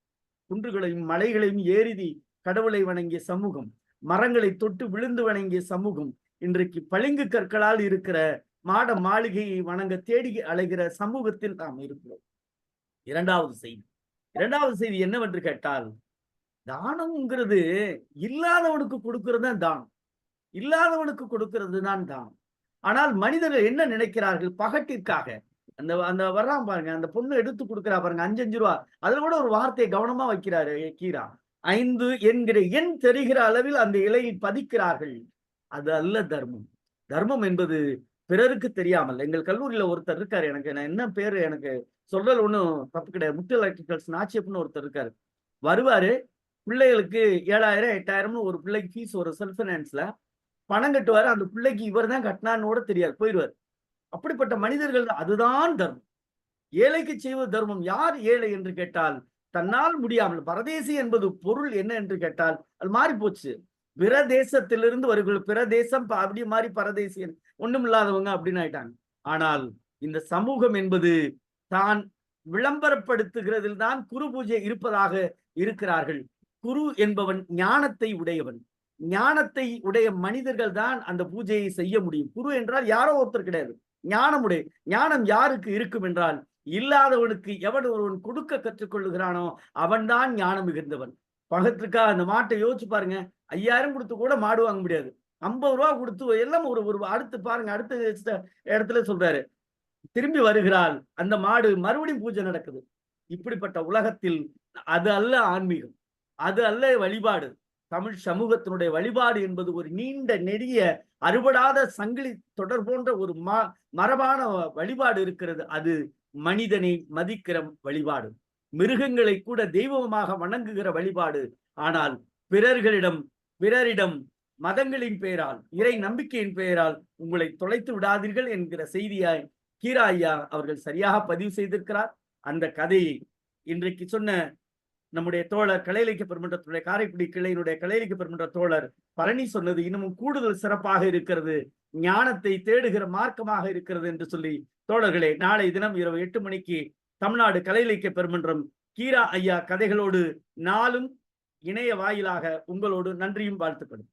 குன்றுகளையும் மலைகளையும் ஏறிதி கடவுளை வணங்கிய சமூகம், மரங்களை தொட்டு விழுந்து வணங்கிய சமூகம் இன்றைக்கு பளிங்கு கற்களால் இருக்கிற மாட மாளிகையை வணங்க தேடி அலைகிற சமூகத்தில் நாம் இருக்கிறோம். இரண்டாவது செய்தி என்னவென்று கேட்டால், தானம்ங்கிறது இல்லாதவனுக்கு கொடுக்கிறது தான் தானம், இல்லாதவனுக்கு கொடுக்கிறது தான் தானம். ஆனால் மனிதர்கள் என்ன நினைக்கிறார்கள்? பகட்டிற்காக அந்த வர்றான் பாருங்க, அந்த பொண்ணு எடுத்து கொடுக்குறா பாருங்க, 5 ரூபா. அதுல கூட ஒரு வார்த்தையை கவனமா வைக்கிறாரு கீரா. 5 என்கிற எண் தெரிகிற அளவில் அந்த இலையில் பதிக்கிறார்கள். அது அல்ல தர்மம். தர்மம் என்பது பிறருக்கு தெரியாமல். எங்கள் கல்லூரியில ஒருத்தர் இருக்காரு, எனக்கு என்ன பேரு எனக்கு சொல்றது ஒன்றும் தப்பு கிடையாது, முத்து எலக்ட்ரிக்கல்ஸ் நாச்சியப்னு ஒருத்தர் இருக்காரு. வருவாரு, பிள்ளைகளுக்கு 7000 8000 ஒரு பிள்ளைக்கு ஃபீஸ் ஒரு செல்ஃப் ஃபைனான்ஸ்ல பணம் கட்டுவாரு. அந்த பிள்ளைக்கு இவர் தான் கட்டினான்னு கூட தெரியாது, போயிடுவார். அப்படிப்பட்ட மனிதர்கள், அதுதான் தர்மம். ஏழைக்கு செய்வது தர்மம். யார் ஏழை என்று கேட்டால் தன்னால் முடியாமல், பரதேசி என்பது பொருள் என்ன என்று கேட்டால் அது மாறி போச்சு. பிற தேசத்திலிருந்து வருகிற பிற தேசம் அப்படி மாறி பரதேசி ஒண்ணும் இல்லாதவங்க அப்படின்னு ஆயிட்டாங்க. ஆனால் இந்த சமூகம் என்பது தான் விளம்பரப்படுத்துகிறதில் தான் குரு பூஜை இருப்பதாக இருக்கிறார்கள். குரு என்பவன் ஞானத்தை உடையவன். ஞானத்தை உடைய மனிதர்கள் தான் அந்த பூஜையை செய்ய முடியும். குரு என்றால் யாரோ ஒருத்தர் கிடையாது, ஞானமுடைய. ஞானம் யாருக்கு இருக்கும் என்றால், இல்லாதவனுக்கு எவன் ஒருவன் கொடுக்க கற்றுக்கொள்ளுகிறானோ அவன் தான் ஞானம் மிகுந்தவன். பகத்துக்கா அந்த மாட்டை யோசிச்சு பாருங்க, 5000 கொடுத்து கூட மாடு வாங்க முடியாது. 50 ரூபா கொடுத்து எல்லாம் ஒரு அடுத்து பாருங்க, அடுத்த இடத்துல சொல்றாரு, திரும்பி வருகிறாள் அந்த மாடு, மறுபடியும் பூஜை நடக்குது. இப்படிப்பட்ட உலகத்தில் அது அல்ல ஆன்மீகம், அது அல்ல வழிபாடு. தமிழ் சமூகத்தினுடைய வழிபாடு என்பது ஒரு நீண்ட நெடிய அறுபடாத சங்கிலி தொடர் போன்ற ஒரு மரபான வழிபாடு இருக்கிறது. அது மனிதனை மதிக்கிற வழிபாடு, மிருகங்களை கூட தெய்வமாக வணங்குகிற வழிபாடு. ஆனால் பிறரிடம் மதங்களின் பெயரால், இறை நம்பிக்கையின் பெயரால் உங்களை தொலைத்து விடாதீர்கள் என்கிற செய்தியாய் கீரா ஐயா அவர்கள் சரியாக பதிவு செய்திருக்கிறார். அந்த கதையை இன்றைக்கு சொன்ன நம்முடைய தோழர் கலை இலக்கிய பெருமன்றத்துடைய காரைக்குடி கிளையினுடைய கலை இலக்கிய பெருமன்ற தோழர் பழனி சொன்னது இன்னமும் கூடுதல் சிறப்பாக இருக்கிறது, ஞானத்தை தேடுகிற மார்க்கமாக இருக்கிறது என்று சொல்லி, தோழர்களே, நாளை தினம் இரவு 8 மணிக்கு தமிழ்நாடு கலை இலக்கிய பெருமன்றம் கீரா ஐயா கதைகளோடு நாளும் இணைய வாயிலாக உங்களோடு நன்றியும் வாழ்த்துக்களும்.